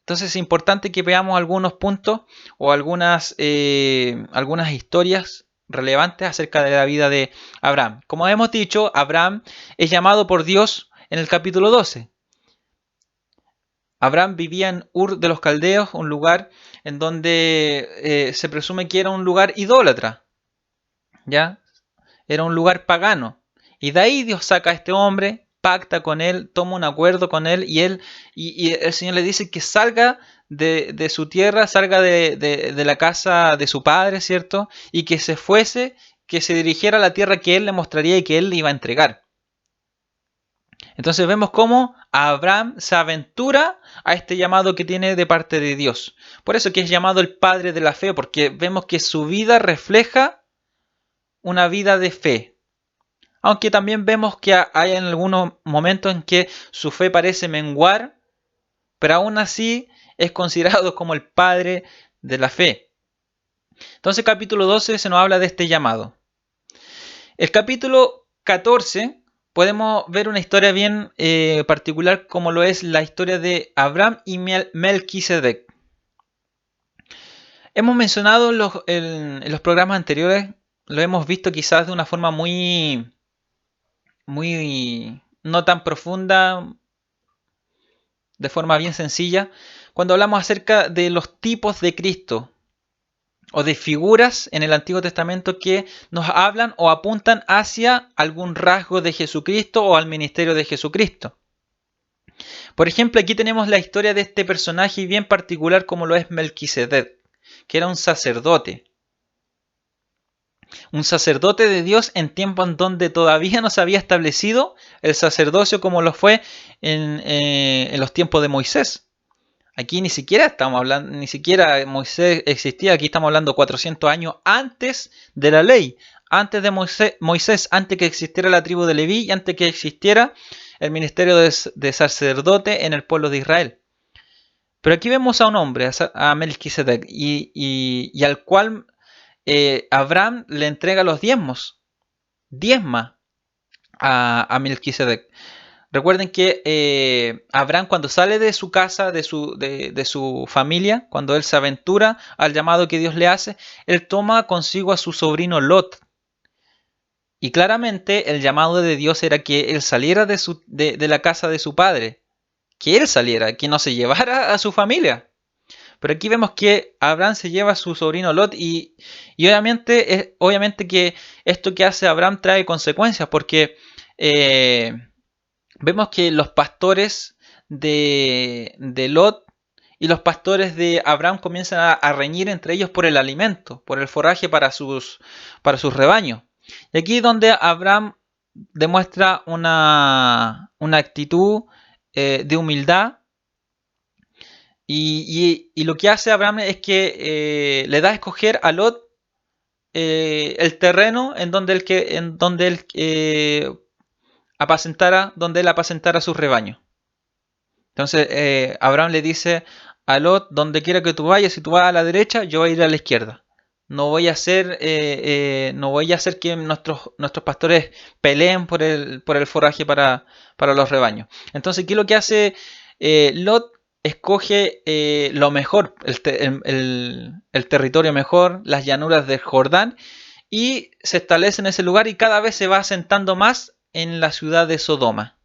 Entonces es importante que veamos algunos puntos o algunas historias relevantes acerca de la vida de Abraham. Como hemos dicho, Abraham es llamado por Dios en el capítulo 12. Abraham vivía en Ur de los Caldeos, un lugar en donde se presume que era un lugar idólatra, ¿ya? Era un lugar pagano. Y de ahí Dios saca a este hombre, pacta con él, toma un acuerdo con él, y el Señor le dice que salga de su tierra, salga de la casa de su padre, ¿cierto? Y que se fuese, que se dirigiera a la tierra que él le mostraría y que él le iba a entregar. Entonces vemos cómo Abraham se aventura a este llamado que tiene de parte de Dios. Por eso que es llamado el padre de la fe, porque vemos que su vida refleja una vida de fe. Aunque también vemos que hay en algunos momentos en que su fe parece menguar, pero aún así es considerado como el padre de la fe. Entonces capítulo 12 se nos habla de este llamado. El capítulo 14 podemos ver una historia bien particular, como lo es la historia de Abraham y Melquisedec. Hemos mencionado en los programas anteriores, lo hemos visto quizás de una forma muy no tan profunda, de forma bien sencilla, cuando hablamos acerca de los tipos de Cristo o de figuras en el Antiguo Testamento que nos hablan o apuntan hacia algún rasgo de Jesucristo o al ministerio de Jesucristo. Por ejemplo, aquí tenemos la historia de este personaje bien particular como lo es Melquisedec, que era un sacerdote. Un sacerdote de Dios en tiempos en donde todavía no se había establecido el sacerdocio como lo fue en los tiempos de Moisés. Aquí ni siquiera estamos hablando, ni siquiera Moisés existía, aquí estamos hablando 400 años antes de la ley, antes de Moisés, antes que existiera la tribu de Leví y antes que existiera el ministerio de sacerdote en el pueblo de Israel. Pero aquí vemos a un hombre, a Melquisedec, y al cual Abraham le entrega los diezmos, diezma a Melquisedec. Recuerden que Abraham, cuando sale de su casa, de su familia, cuando él se aventura al llamado que Dios le hace, él toma consigo a su sobrino Lot. Y claramente el llamado de Dios era que él saliera de la casa de su padre, que él saliera, que no se llevara a su familia. Pero aquí vemos que Abraham se lleva a su sobrino Lot y obviamente que esto que hace Abraham trae consecuencias porque vemos que los pastores de Lot y los pastores de Abraham comienzan a reñir entre ellos por el alimento, por el forraje para sus rebaños. Y aquí es donde Abraham demuestra una actitud de humildad y lo que hace Abraham es que le da a escoger a Lot el terreno en donde él apacentara sus rebaños. Entonces Abraham le dice a Lot, donde quiera que tú vayas, si tú vas a la derecha, yo voy a ir a la izquierda. No voy a hacer que nuestros pastores peleen por el forraje para los rebaños. Entonces, ¿qué es lo que hace Lot? Escoge lo mejor, el territorio mejor, las llanuras del Jordán, y se establece en ese lugar y cada vez se va asentando más en la ciudad de Sodoma.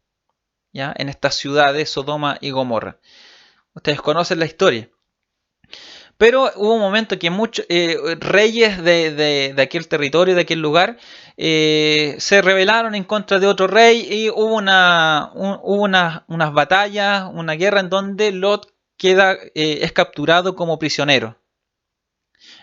¿Ya? En estas ciudades, Sodoma y Gomorra. Ustedes conocen la historia. Pero hubo un momento que muchos reyes de aquel territorio, de aquel lugar, se rebelaron en contra de otro rey y hubo unas batallas, una guerra en donde Lot es capturado como prisionero.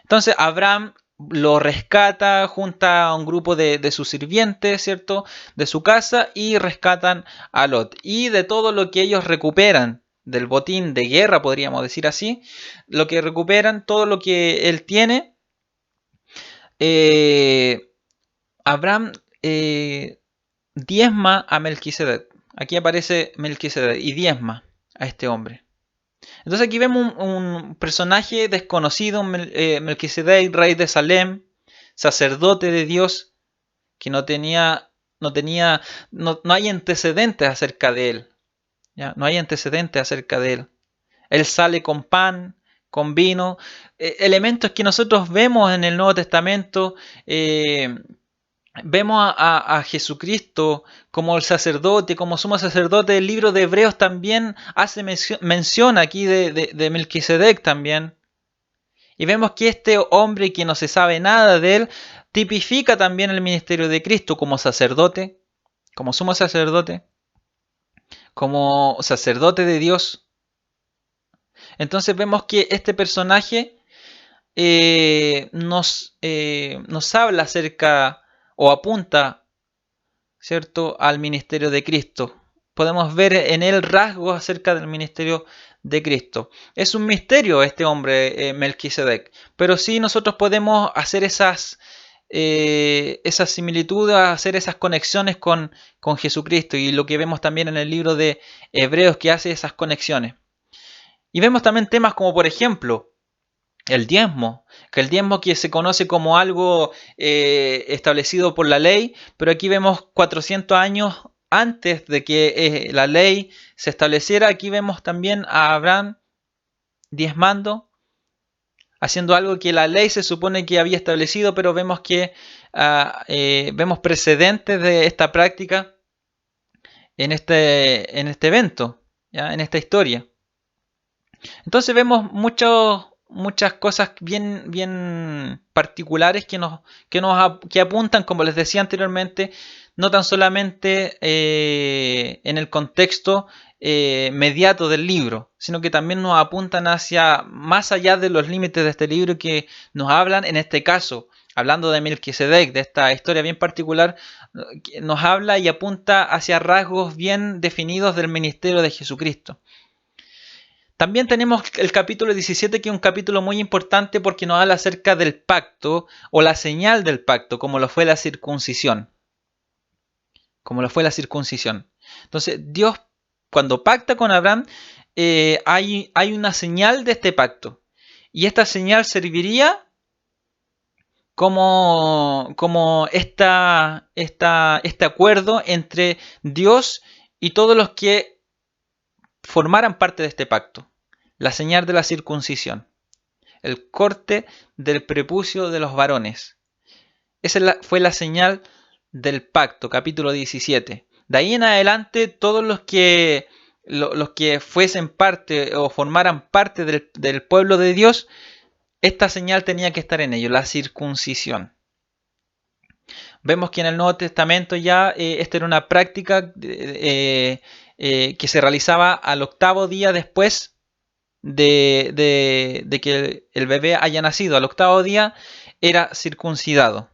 Entonces Abraham lo rescata, junta a un grupo de sus sirvientes, ¿cierto? De su casa y rescatan a Lot. Y de todo lo que ellos recuperan del botín de guerra, podríamos decir así, lo que recuperan, todo lo que él tiene, Abraham diezma a Melquisedec. Aquí aparece Melquisedec y diezma a este hombre. Entonces aquí vemos un personaje desconocido, Melquisedec, rey de Salem, sacerdote de Dios, que no hay antecedentes acerca de él. ¿Ya? No hay antecedentes acerca de él. Él sale con pan, con vino, elementos que nosotros vemos en el Nuevo Testamento. Vemos a Jesucristo como el sacerdote, como sumo sacerdote. El libro de Hebreos también hace mención aquí de Melquisedec también. Y vemos que este hombre que no se sabe nada de él, tipifica también el ministerio de Cristo como sacerdote, como sumo sacerdote, como sacerdote de Dios. Entonces vemos que este personaje nos habla acerca o apunta, ¿cierto?, al ministerio de Cristo. Podemos ver en él rasgos acerca del ministerio de Cristo. Es un misterio este hombre, Melquisedec, pero sí nosotros podemos hacer esas similitudes, hacer esas conexiones con Jesucristo, y lo que vemos también en el libro de Hebreos, que hace esas conexiones. Y vemos también temas como, por ejemplo, el diezmo, que se conoce como algo establecido por la ley, pero aquí vemos 400 años antes de que la ley se estableciera. Aquí vemos también a Abraham diezmando, haciendo algo que la ley se supone que había establecido, pero vemos que vemos precedentes de esta práctica en este evento, ¿ya? En esta historia. Entonces vemos muchas cosas bien particulares que apuntan, como les decía anteriormente, no tan solamente en el contexto mediato del libro, sino que también nos apuntan hacia más allá de los límites de este libro, que nos hablan, en este caso, hablando de Melquisedec, de esta historia bien particular, nos habla y apunta hacia rasgos bien definidos del ministerio de Jesucristo. También tenemos el capítulo 17, que es un capítulo muy importante porque nos habla acerca del pacto o la señal del pacto, como lo fue la circuncisión. Entonces, Dios, cuando pacta con Abraham, hay una señal de este pacto. Y esta señal serviría como este acuerdo entre Dios y todos los que formaran parte de este pacto. La señal de la circuncisión. El corte del prepucio de los varones. Esa fue la señal del pacto, capítulo 17. De ahí en adelante, todos los que fuesen parte o formaran parte del pueblo de Dios, esta señal tenía que estar en ellos, la circuncisión. Vemos que en el Nuevo Testamento ya esta era una práctica que se realizaba al octavo día después de que el bebé haya nacido. Al octavo día era circuncidado,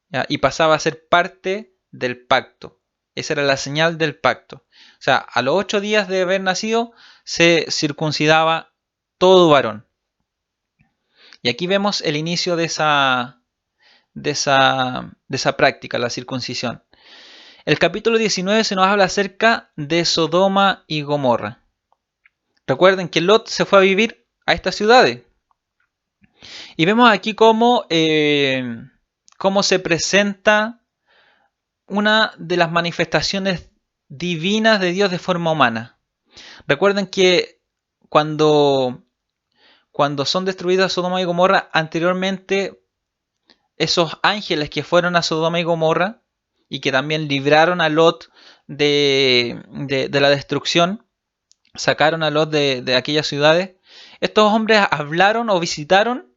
¿ya? Y pasaba a ser parte del pacto. Esa era la señal del pacto. O sea, a los 8 días de haber nacido se circuncidaba todo varón. Y aquí vemos el inicio de esa práctica, la circuncisión. El capítulo 19 se nos habla acerca de Sodoma y Gomorra. Recuerden que Lot se fue a vivir a estas ciudades. Y vemos aquí cómo se presenta una de las manifestaciones divinas de Dios de forma humana. Recuerden que cuando son destruidas Sodoma y Gomorra, anteriormente esos ángeles que fueron a Sodoma y Gomorra y que también libraron a Lot de la destrucción, sacaron a Lot de aquellas ciudades, estos hombres hablaron o visitaron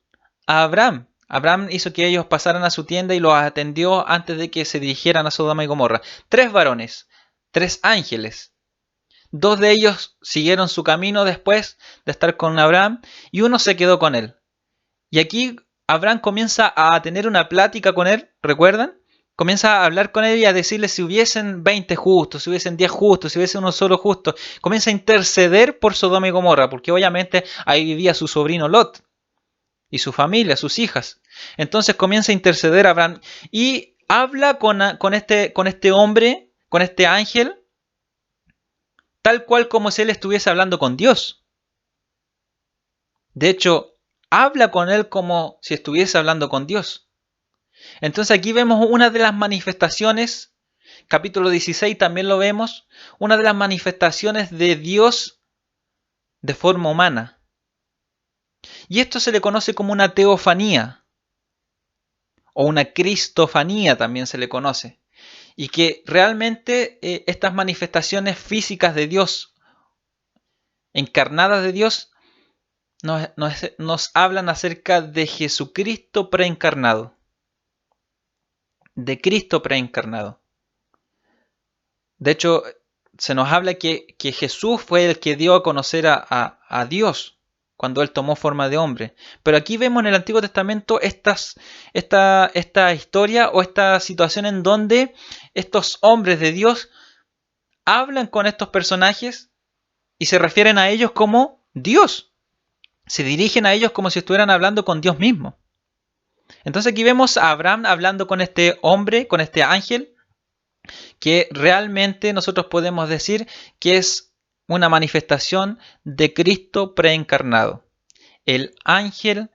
a Abraham. Abraham hizo que ellos pasaran a su tienda y los atendió antes de que se dirigieran a Sodoma y Gomorra. 3 varones, 3 ángeles. 2 de ellos siguieron su camino después de estar con Abraham y uno se quedó con él. Y aquí Abraham comienza a tener una plática con él, ¿recuerdan? Comienza a hablar con él y a decirle si hubiesen 20 justos, si hubiesen 10 justos, si hubiese uno solo justo. Comienza a interceder por Sodoma y Gomorra, porque obviamente ahí vivía su sobrino Lot y su familia, sus hijas. Entonces comienza a interceder Abraham y habla con este hombre, con este ángel, tal cual como si él estuviese hablando con Dios. De hecho, habla con él como si estuviese hablando con Dios. Entonces aquí vemos una de las manifestaciones, capítulo 16 también lo vemos, una de las manifestaciones de Dios de forma humana. Y esto se le conoce como una teofanía, o una cristofanía también se le conoce. Y que realmente estas manifestaciones físicas de Dios, encarnadas de Dios, nos hablan acerca de Jesucristo preencarnado. De Cristo preencarnado. De hecho, se nos habla que Jesús fue el que dio a conocer a Dios cuando Él tomó forma de hombre. Pero aquí vemos en el Antiguo Testamento esta historia o esta situación en donde estos hombres de Dios hablan con estos personajes y se refieren a ellos como Dios. Se dirigen a ellos como si estuvieran hablando con Dios mismo. Entonces aquí vemos a Abraham hablando con este hombre, con este ángel, que realmente nosotros podemos decir que es una manifestación de Cristo preencarnado. El ángel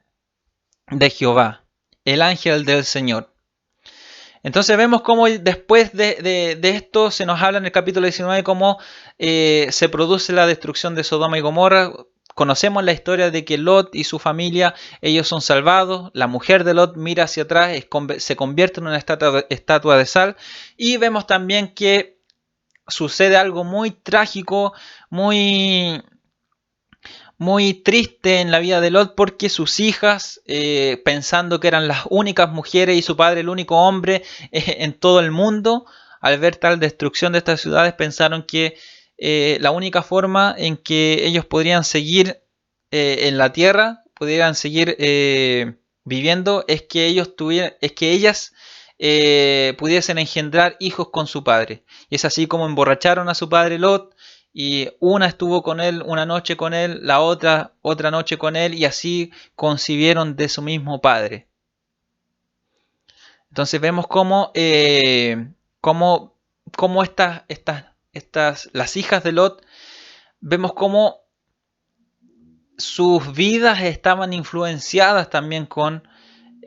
de Jehová, el ángel del Señor. Entonces vemos cómo después de esto se nos habla en el capítulo 19 cómo se produce la destrucción de Sodoma y Gomorra. Conocemos la historia de que Lot y su familia, ellos son salvados. La mujer de Lot mira hacia atrás, se convierte en una estatua de sal. Y vemos también que sucede algo muy trágico, muy triste en la vida de Lot, porque sus hijas, pensando que eran las únicas mujeres y su padre el único hombre en todo el mundo, al ver tal destrucción de estas ciudades, pensaron que la única forma en que ellos podrían seguir en la tierra, pudieran seguir viviendo, es que ellas pudiesen engendrar hijos con su padre. Y es así como emborracharon a su padre Lot, y una estuvo con él una noche con él, la otra noche con él, y así concibieron de su mismo padre. Entonces vemos cómo las hijas de Lot vemos cómo sus vidas estaban influenciadas también con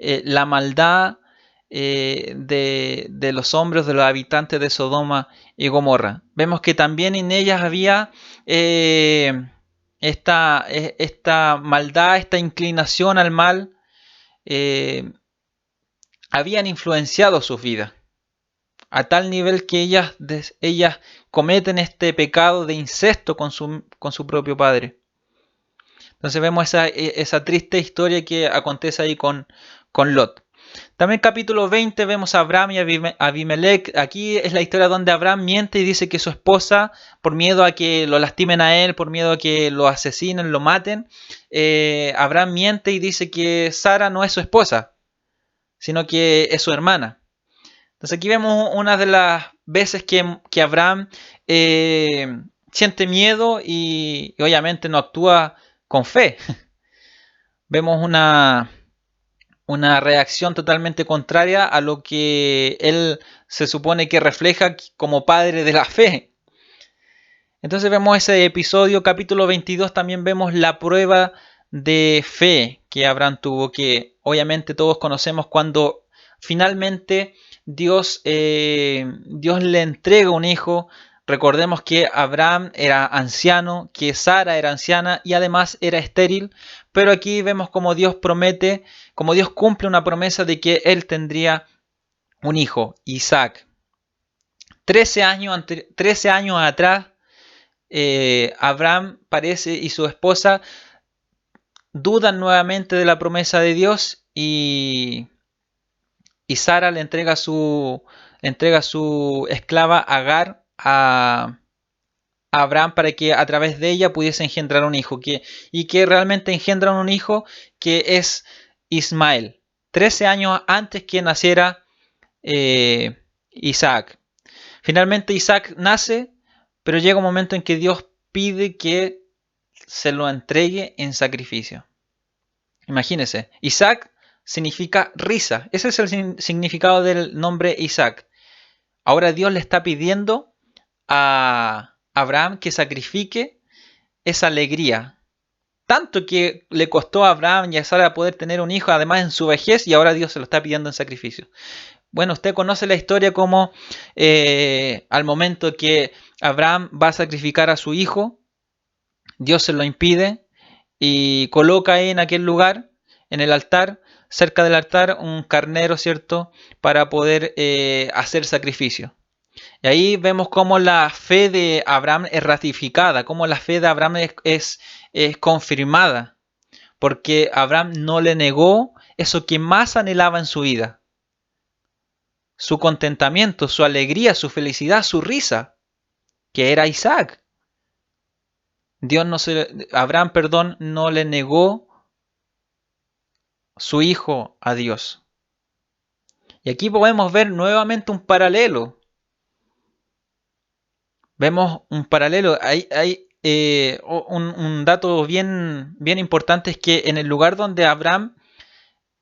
la maldad de los hombres, de los habitantes de Sodoma y Gomorra. Vemos que también en ellas había esta maldad, esta inclinación al mal, habían influenciado sus vidas a tal nivel que ellas cometen este pecado de incesto con su propio padre. Entonces vemos esa triste historia que acontece ahí con Lot. También capítulo 20 vemos a Abraham y Abimelech. Aquí es la historia donde Abraham miente y dice que su esposa, por miedo a que lo lastimen a él, por miedo a que lo asesinen, lo maten, Abraham miente y dice que Sara no es su esposa, sino que es su hermana. Entonces aquí vemos una de las veces que Abraham siente miedo y obviamente no actúa con fe. Vemos una reacción totalmente contraria a lo que él se supone que refleja como padre de la fe. Entonces vemos ese episodio, capítulo 22, también vemos la prueba de fe que Abraham tuvo, que obviamente todos conocemos cuando finalmente Dios le entrega un hijo. Recordemos que Abraham era anciano, que Sara era anciana y además era estéril, pero aquí vemos como Dios promete, como Dios cumple una promesa de que él tendría un hijo, Isaac. 13 años atrás, Abraham parece y su esposa dudan nuevamente de la promesa de Dios y Sara le entrega su esclava Agar a Abraham para que a través de ella pudiese engendrar un hijo y que realmente engendran un hijo que es Ismael, 13 años antes que naciera Isaac. Finalmente Isaac nace, pero llega un momento en que Dios pide que se lo entregue en sacrificio. Imagínense, Isaac significa risa. Ese es el significado del nombre Isaac. Ahora Dios le está pidiendo a Abraham que sacrifique esa alegría. Tanto que le costó a Abraham y a Sara poder tener un hijo, además en su vejez, y ahora Dios se lo está pidiendo en sacrificio. Bueno, usted conoce la historia como al momento que Abraham va a sacrificar a su hijo, Dios se lo impide y coloca ahí en aquel lugar, en el altar, cerca del altar, un carnero, ¿cierto?, para poder hacer sacrificio. Y ahí vemos cómo la fe de Abraham es ratificada, cómo la fe de Abraham es confirmada, porque Abraham no le negó eso que más anhelaba en su vida. Su contentamiento, su alegría, su felicidad, su risa, que era Isaac. Abraham, no le negó su hijo a Dios. Y aquí podemos ver nuevamente un paralelo. Vemos un paralelo. Hay un dato bien importante es que en el lugar donde Abraham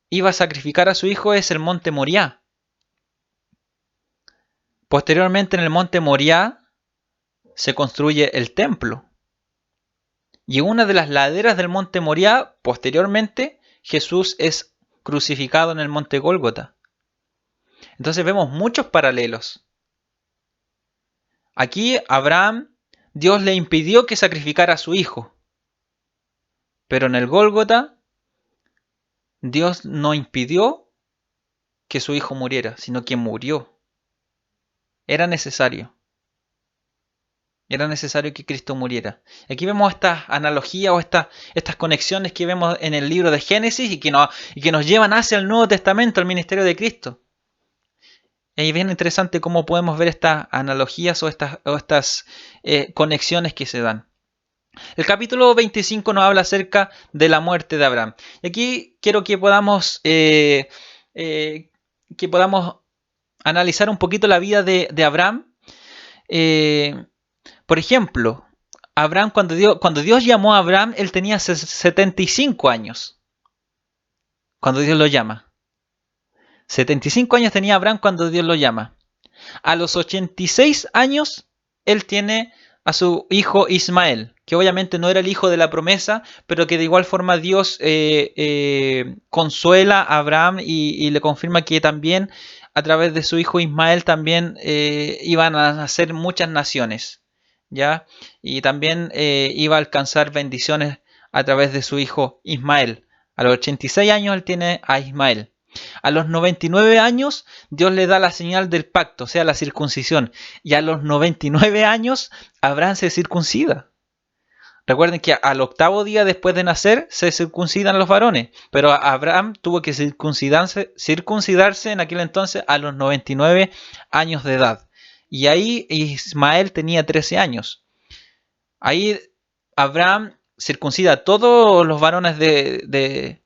iba a sacrificar a su hijo es el monte Moriah. Posteriormente en el monte Moriah se construye el templo. Y en una de las laderas del monte Moriah, posteriormente, Jesús es crucificado en el monte Gólgota. Entonces vemos muchos paralelos. Aquí Abraham, Dios le impidió que sacrificara a su hijo. Pero en el Gólgota, Dios no impidió que su hijo muriera, sino que murió. Era necesario. Era necesario que Cristo muriera. Aquí vemos estas analogías o estas conexiones que vemos en el libro de Génesis y que nos llevan hacia el Nuevo Testamento, al ministerio de Cristo. Y es bien interesante cómo podemos ver estas analogías o estas conexiones que se dan. El capítulo 25 nos habla acerca de la muerte de Abraham. Y aquí quiero que podamos analizar un poquito la vida de Abraham. Por ejemplo, Abraham, cuando Dios llamó a Abraham, él tenía 75 años. Cuando Dios lo llama. 75 años tenía Abraham cuando Dios lo llama. A los 86 años, él tiene a su hijo Ismael, que obviamente no era el hijo de la promesa, pero que de igual forma Dios consuela a Abraham y le confirma que también a través de su hijo Ismael también iban a nacer muchas naciones, ¿ya? Y también iba a alcanzar bendiciones a través de su hijo Ismael. A los 86 años él tiene a Ismael. A los 99 años Dios le da la señal del pacto, o sea, la circuncisión. Y a los 99 años Abraham se circuncida. Recuerden que al octavo día después de nacer se circuncidan los varones, pero Abraham tuvo que circuncidarse en aquel entonces a los 99 años de edad. Y ahí Ismael tenía 13 años. Ahí Abraham circuncida a todos los varones de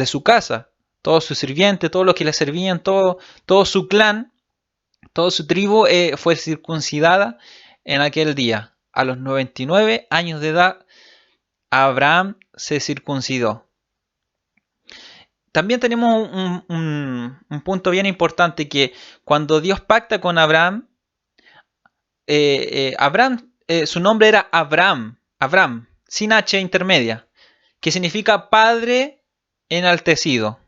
su casa, todos sus sirvientes, todos los que le servían, todo su clan, toda su tribu fue circuncidada en aquel día. A los 99 años de edad, Abraham se circuncidó. También tenemos un punto bien importante, que cuando Dios pacta con Abraham, su nombre era Abraham, sin H intermedia, que significa padre enaltecido.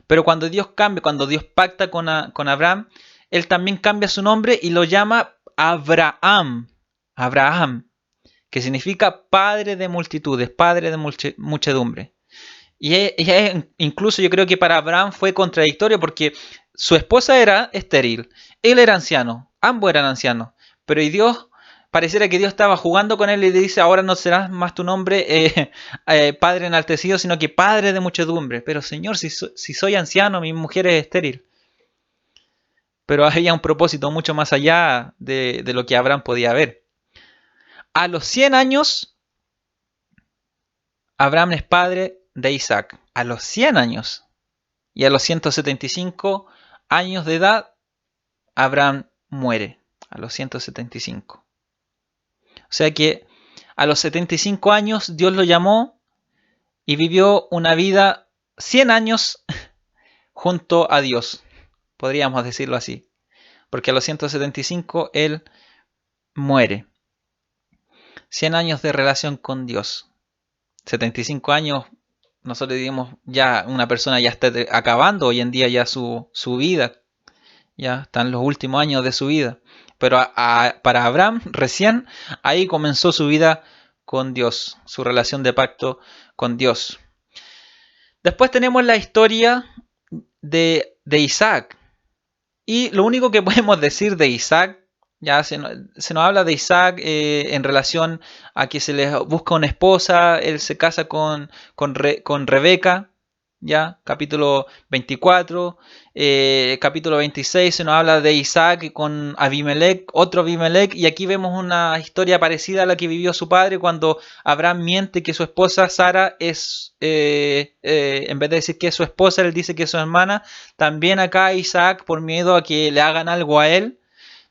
Pero cuando Dios pacta con Abraham, él también cambia su nombre y lo llama Abraham, que significa padre de multitudes, padre de muchedumbre. Incluso yo creo que para Abraham fue contradictorio, porque su esposa era estéril, él era anciano, ambos eran ancianos, pero Dios, pareciera que Dios estaba jugando con él y le dice: ahora no serás más tu nombre padre enaltecido, sino que padre de muchedumbre. Pero Señor, si soy anciano, mi mujer es estéril. Pero había un propósito mucho más allá de lo que Abraham podía ver. A los 100 años, Abraham es padre de Isaac. A los 100 años. Y a los 175 años de edad, Abraham muere. A los 175. O sea que a los 75 años Dios lo llamó y vivió una vida 100 años junto a Dios. Podríamos decirlo así. Porque a los 175 él muere. 100 años de relación con Dios. 75 años, nosotros diríamos, ya una persona ya está acabando hoy en día ya su vida. Ya están los últimos años de su vida. Pero para Abraham, recién ahí comenzó su vida con Dios, su relación de pacto con Dios. Después tenemos la historia de Isaac. Y lo único que podemos decir de Isaac, ya se nos habla de Isaac en relación a que se le busca una esposa, él se casa con Rebeca, ya, capítulo 24, capítulo 26 se nos habla de Isaac con Abimelech, otro Abimelech, y aquí vemos una historia parecida a la que vivió su padre cuando Abraham miente que su esposa Sara es, en vez de decir que es su esposa, él dice que es su hermana. También acá Isaac, por miedo a que le hagan algo a él,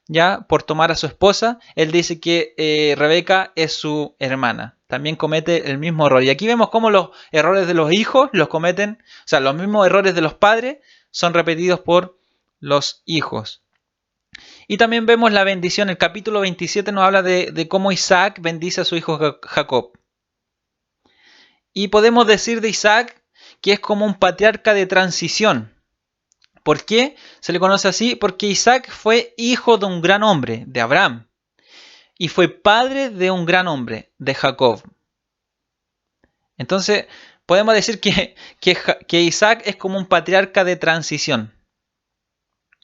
ya, por tomar a su esposa, él dice que Rebeca es su hermana. También comete el mismo error. Y aquí vemos cómo los errores de los hijos los cometen, o sea, los mismos errores de los padres son repetidos por los hijos. Y también vemos la bendición. El capítulo 27 nos habla de cómo Isaac bendice a su hijo Jacob. Y podemos decir de Isaac que es como un patriarca de transición. ¿Por qué se le conoce así? Porque Isaac fue hijo de un gran hombre, de Abraham. Y fue padre de un gran hombre, de Jacob. Entonces, podemos decir que Isaac es como un patriarca de transición.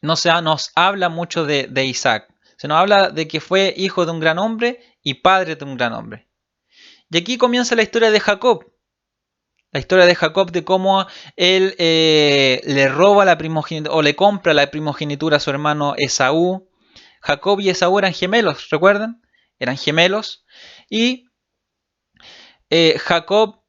No se nos habla mucho de Isaac. Se nos habla de que fue hijo de un gran hombre y padre de un gran hombre. Y aquí comienza la historia de Jacob. La historia de Jacob, de cómo él le roba la primogenitura o le compra la primogenitura a su hermano Esaú. Jacob y Esaú eran gemelos, ¿recuerdan? Eran gemelos. Y Jacob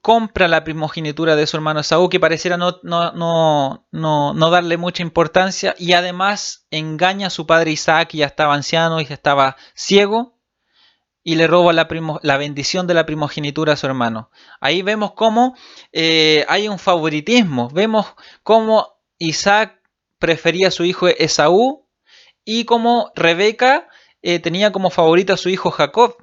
compra la primogenitura de su hermano Esaú, que pareciera no darle mucha importancia, y además engaña a su padre Isaac, que ya estaba anciano y ya estaba ciego, y le roba la bendición de la primogenitura a su hermano. Ahí vemos cómo hay un favoritismo, vemos cómo Isaac prefería a su hijo Esaú y como Rebeca tenía como favorito a su hijo Jacob.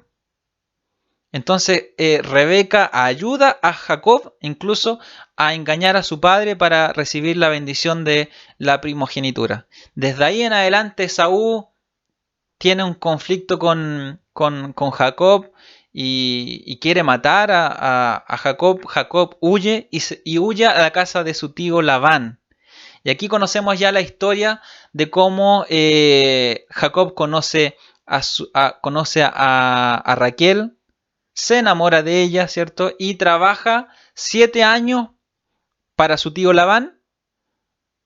Entonces Rebeca ayuda a Jacob incluso a engañar a su padre para recibir la bendición de la primogenitura. Desde ahí en adelante Esaú tiene un conflicto con Jacob y quiere matar a Jacob. Jacob huye y huye a la casa de su tío Labán. Y aquí conocemos ya la historia de cómo Jacob conoce a Raquel, se enamora de ella, ¿cierto? Y trabaja 7 años para su tío Labán,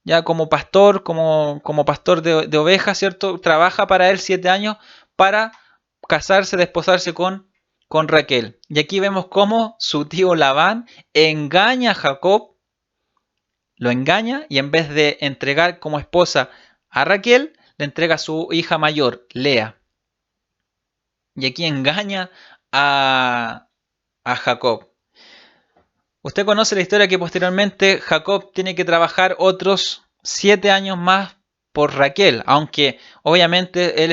ya como pastor, como pastor de ovejas, ¿cierto? Trabaja para él 7 años para casarse, desposarse con Raquel. Y aquí vemos cómo su tío Labán engaña a Jacob, lo engaña y en vez de entregar como esposa a Raquel, le entrega a su hija mayor, Lea. Y aquí engaña a Jacob. Usted conoce la historia que posteriormente Jacob tiene que trabajar otros 7 años más por Raquel, aunque obviamente él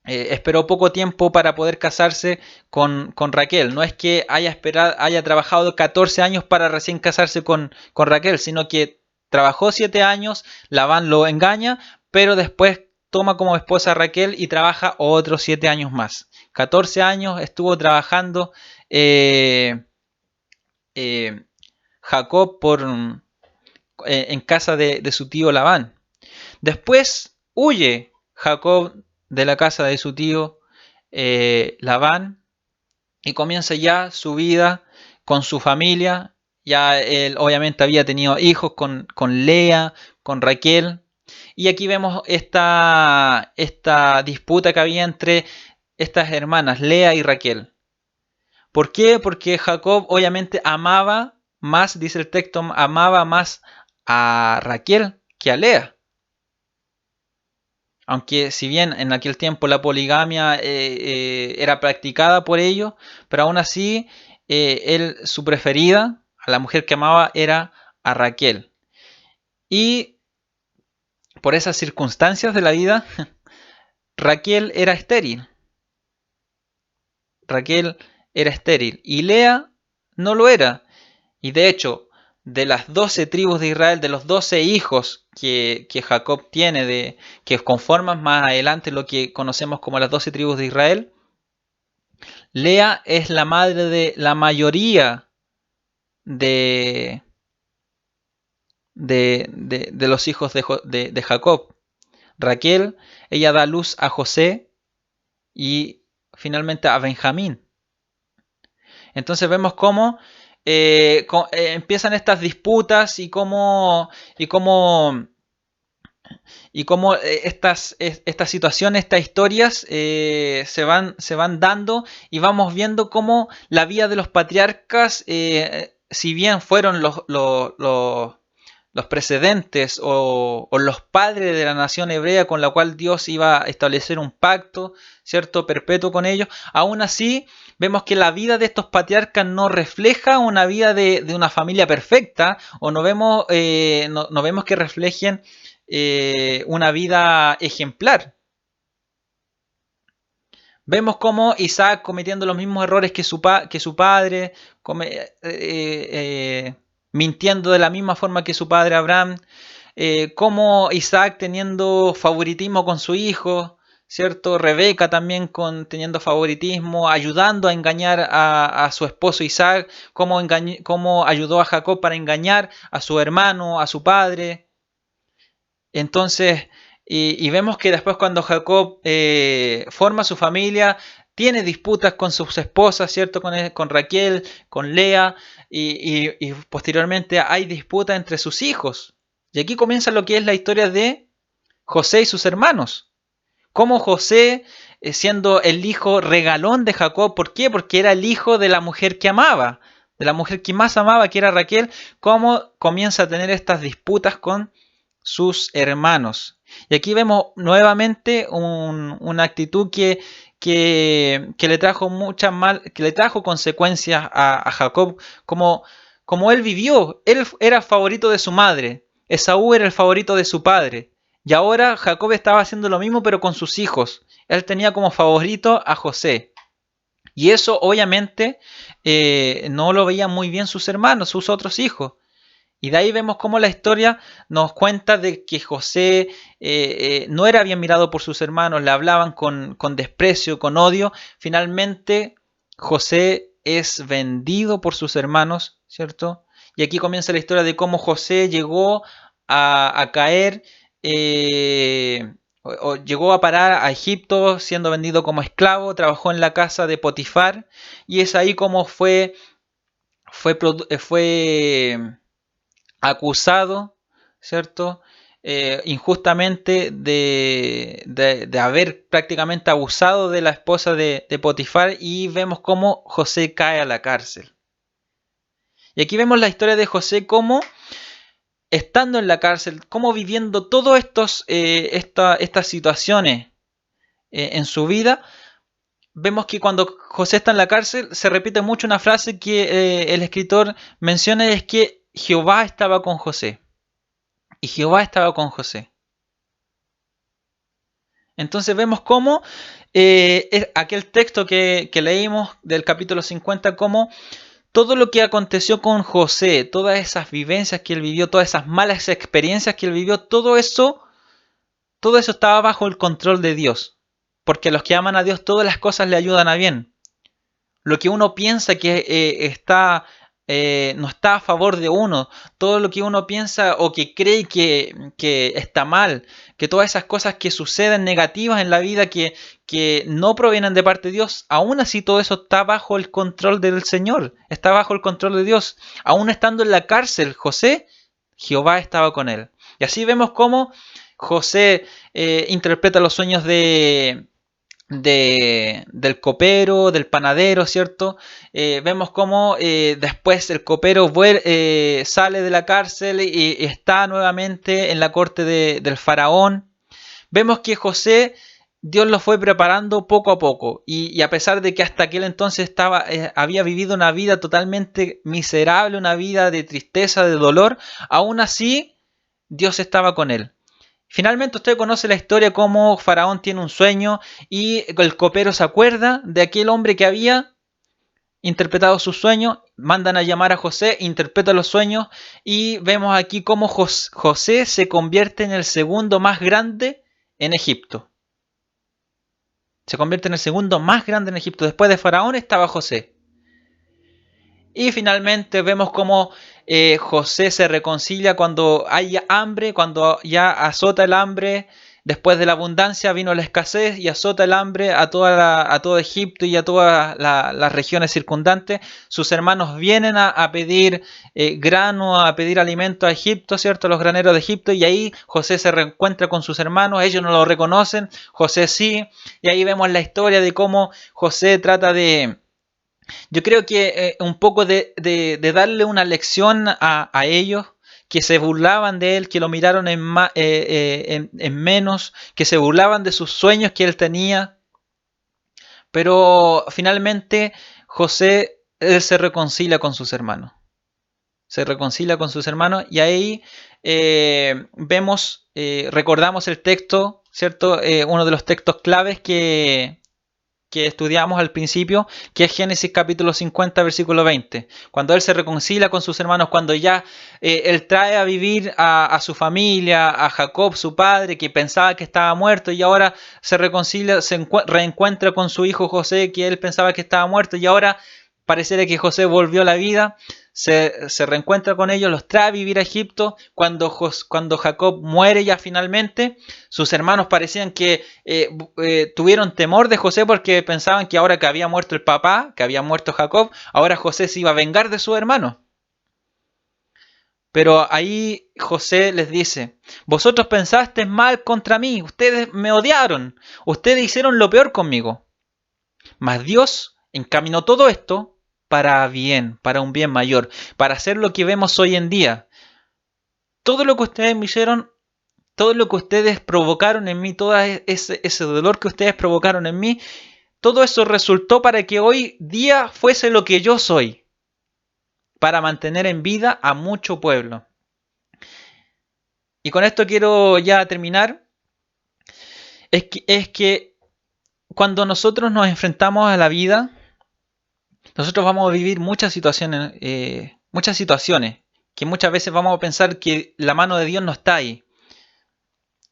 esperó poco tiempo para poder casarse con Raquel. No es que haya trabajado 14 años para recién casarse con Raquel, sino que trabajó 7 años, Labán lo engaña, pero después toma como esposa a Raquel y trabaja otros 7 años más. 14 años estuvo trabajando eh, eh, Jacob en casa de su tío Labán. Después huye Jacob de la casa de su tío Labán y comienza ya su vida con su familia. Ya él obviamente había tenido hijos con Lea, con Raquel. Y aquí vemos esta disputa que había entre estas hermanas, Lea y Raquel. ¿Por qué? Porque Jacob obviamente amaba más, dice el texto, amaba más a Raquel que a Lea. Aunque si bien en aquel tiempo la poligamia era practicada por ellos, pero aún así su preferida, a la mujer que amaba, era a Raquel. Y por esas circunstancias de la vida, Raquel era estéril. Raquel era estéril y Lea no lo era. Y de hecho, de las 12 tribus de Israel, de los 12 hijos que Jacob tiene, que conforman más adelante lo que conocemos como las 12 tribus de Israel, Lea es la madre de la mayoría de, de los hijos de Jacob. Raquel, ella da luz a José y finalmente a Benjamín. Entonces vemos cómo empiezan estas disputas y cómo estas situaciones, estas historias se van dando y vamos viendo cómo la vida de los patriarcas, si bien fueron los precedentes o los padres de la nación hebrea con la cual Dios iba a establecer un pacto, ¿cierto?, perpetuo con ellos, aún así vemos que la vida de estos patriarcas no refleja una vida de una familia perfecta, o no vemos que reflejen una vida ejemplar. Vemos cómo Isaac cometiendo los mismos errores que su padre, mintiendo de la misma forma que su padre Abraham, cómo Isaac teniendo favoritismo con su hijo, ¿cierto? Rebeca también teniendo favoritismo, ayudando a engañar a su esposo Isaac, cómo ayudó a Jacob para engañar a su hermano, a su padre. Entonces, y vemos que después cuando Jacob forma su familia, tiene disputas con sus esposas, ¿cierto? Con Raquel, con Lea, y posteriormente hay disputas entre sus hijos. Y aquí comienza lo que es la historia de José y sus hermanos. Cómo José, siendo el hijo regalón de Jacob, ¿por qué? Porque era el hijo de la mujer que amaba, de la mujer que más amaba, que era Raquel, cómo comienza a tener estas disputas con sus hermanos. Y aquí vemos nuevamente una actitud que le trajo que le trajo consecuencias a Jacob, como él vivió. Él era favorito de su madre, Esaú era el favorito de su padre. Y ahora Jacob estaba haciendo lo mismo pero con sus hijos. Él tenía como favorito a José. Y eso obviamente no lo veían muy bien sus hermanos, sus otros hijos. Y de ahí vemos cómo la historia nos cuenta de que José no era bien mirado por sus hermanos, le hablaban con desprecio, con odio. Finalmente José es vendido por sus hermanos, ¿cierto? Y aquí comienza la historia de cómo José llegó a caer, o llegó a parar a Egipto siendo vendido como esclavo, trabajó en la casa de Potifar y es ahí como fue acusado, ¿cierto? Injustamente de haber prácticamente abusado de la esposa de Potifar y vemos cómo José cae a la cárcel. Y aquí vemos la historia de José como estando en la cárcel, como viviendo todas estas situaciones en su vida. Vemos que cuando José está en la cárcel se repite mucho una frase que el escritor menciona, es que Jehová estaba con José. Y Jehová estaba con José. Entonces vemos cómo aquel texto que leímos del capítulo 50, cómo todo lo que aconteció con José, todas esas vivencias que él vivió, todas esas malas experiencias que él vivió, todo eso estaba bajo el control de Dios. Porque a los que aman a Dios todas las cosas le ayudan a bien. Lo que uno piensa que no está a favor de uno, todo lo que uno piensa o que cree que está mal, que todas esas cosas que suceden negativas en la vida que no provienen de parte de Dios, aún así todo eso está bajo el control del Señor, está bajo el control de Dios. Aún estando en la cárcel, José, Jehová estaba con él. Y así vemos cómo José interpreta los sueños del copero, del panadero, ¿cierto? Vemos cómo después el copero sale de la cárcel y está nuevamente en la corte del faraón. Vemos que José, Dios lo fue preparando poco a poco y a pesar de que hasta aquel entonces había vivido una vida totalmente miserable, una vida de tristeza, de dolor, aún así Dios estaba con él. Finalmente usted conoce la historia cómo Faraón tiene un sueño y el copero se acuerda de aquel hombre que había interpretado sus sueños, mandan a llamar a José, interpreta los sueños y vemos aquí cómo José se convierte en el segundo más grande en Egipto. Se convierte en el segundo más grande en Egipto. Después de Faraón estaba José. Y finalmente vemos cómo José se reconcilia cuando hay hambre, cuando ya azota el hambre. Después de la abundancia vino la escasez y azota el hambre a todo Egipto y a todas las regiones circundantes. Sus hermanos vienen a pedir grano, a pedir alimento a Egipto, ¿cierto? Los graneros de Egipto. Y ahí José se reencuentra con sus hermanos. Ellos no lo reconocen, José sí. Y ahí vemos la historia de cómo José trata de... Yo creo que un poco de darle una lección a ellos que se burlaban de él, que lo miraron en menos, que se burlaban de sus sueños que él tenía. Pero finalmente José, él se reconcilia con sus hermanos. Se reconcilia con sus hermanos y ahí recordamos el texto, ¿cierto? Uno de los textos claves que estudiamos al principio, que es Génesis capítulo 50, versículo 20. Cuando él se reconcilia con sus hermanos, cuando ya él trae a vivir a su familia, a Jacob, su padre, que pensaba que estaba muerto y ahora se reconcilia, reencuentra con su hijo José, que él pensaba que estaba muerto y ahora pareciera que José volvió a la vida. Se reencuentra con ellos, los trae a vivir a Egipto. Cuando Jacob muere ya finalmente, sus hermanos parecían que tuvieron temor de José porque pensaban que ahora que había muerto el papá, que había muerto Jacob, ahora José se iba a vengar de su hermano. Pero ahí José les dice: vosotros pensasteis mal contra mí, ustedes me odiaron, ustedes hicieron lo peor conmigo. Mas Dios encaminó todo esto para bien, para un bien mayor, para hacer lo que vemos hoy en día. Todo lo que ustedes me hicieron, todo lo que ustedes provocaron en mí, todo ese dolor que ustedes provocaron en mí, todo eso resultó para que hoy día fuese lo que yo soy, para mantener en vida a mucho pueblo. Y con esto quiero ya terminar. Es que cuando nosotros nos enfrentamos a la vida, nosotros vamos a vivir muchas situaciones que muchas veces vamos a pensar que la mano de Dios no está ahí,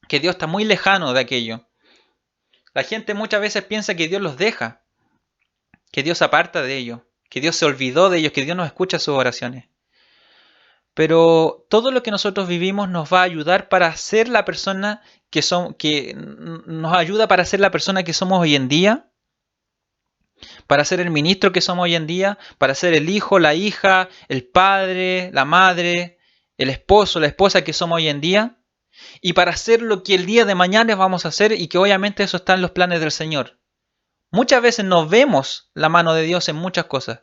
que Dios está muy lejano de aquello. La gente muchas veces piensa que Dios los deja, que Dios se aparta de ellos, que Dios se olvidó de ellos, que Dios no escucha sus oraciones. Pero todo lo que nosotros vivimos nos va a ayudar para ser la persona que nos ayuda para ser la persona que somos hoy en día, para ser el ministro que somos hoy en día, para ser el hijo, la hija, el padre, la madre, el esposo, la esposa que somos hoy en día, y para hacer lo que el día de mañana vamos a hacer, y que obviamente eso está en los planes del Señor. Muchas veces no vemos la mano de Dios en muchas cosas,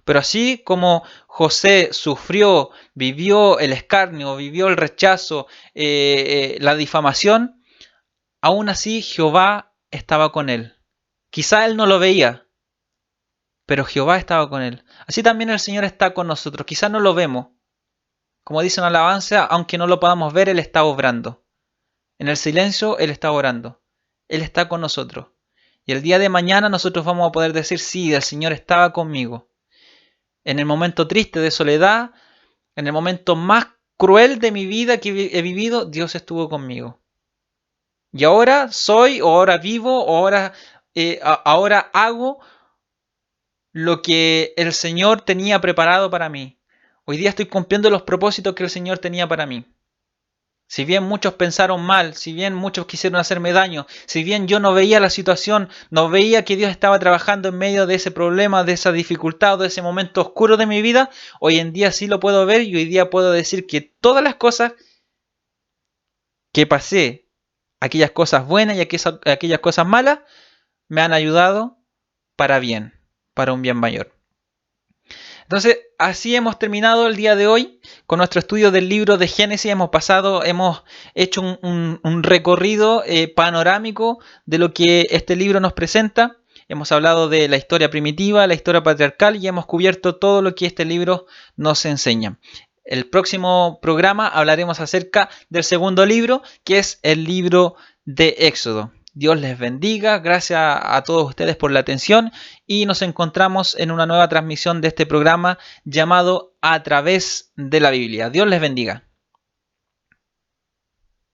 pero así como José sufrió, vivió el escarnio, vivió el rechazo, la difamación, aún así Jehová estaba con él. Quizá él no lo veía, pero Jehová estaba con él. Así también el Señor está con nosotros. Quizá no lo vemos. Como dice en alabanza, aunque no lo podamos ver, Él está obrando. En el silencio, Él está orando. Él está con nosotros. Y el día de mañana nosotros vamos a poder decir, sí, el Señor estaba conmigo. En el momento triste de soledad, en el momento más cruel de mi vida que he vivido, Dios estuvo conmigo. Y ahora soy, o ahora vivo, o ahora hago lo que el Señor tenía preparado para mí. Hoy día estoy cumpliendo los propósitos que el Señor tenía para mí. Si bien muchos pensaron mal, si bien muchos quisieron hacerme daño, si bien yo no veía la situación, no veía que Dios estaba trabajando en medio de ese problema, de esa dificultad, de ese momento oscuro de mi vida, hoy en día sí lo puedo ver y hoy día puedo decir que todas las cosas que pasé, aquellas cosas buenas y aquellas cosas malas, me han ayudado para bien, para un bien mayor. Entonces, así hemos terminado el día de hoy con nuestro estudio del libro de Génesis. Hemos hecho un recorrido panorámico de lo que este libro nos presenta. Hemos hablado de la historia primitiva, la historia patriarcal y hemos cubierto todo lo que este libro nos enseña. El próximo programa hablaremos acerca del segundo libro, que es el libro de Éxodo. Dios les bendiga, gracias a todos ustedes por la atención y nos encontramos en una nueva transmisión de este programa llamado A Través de la Biblia. Dios les bendiga.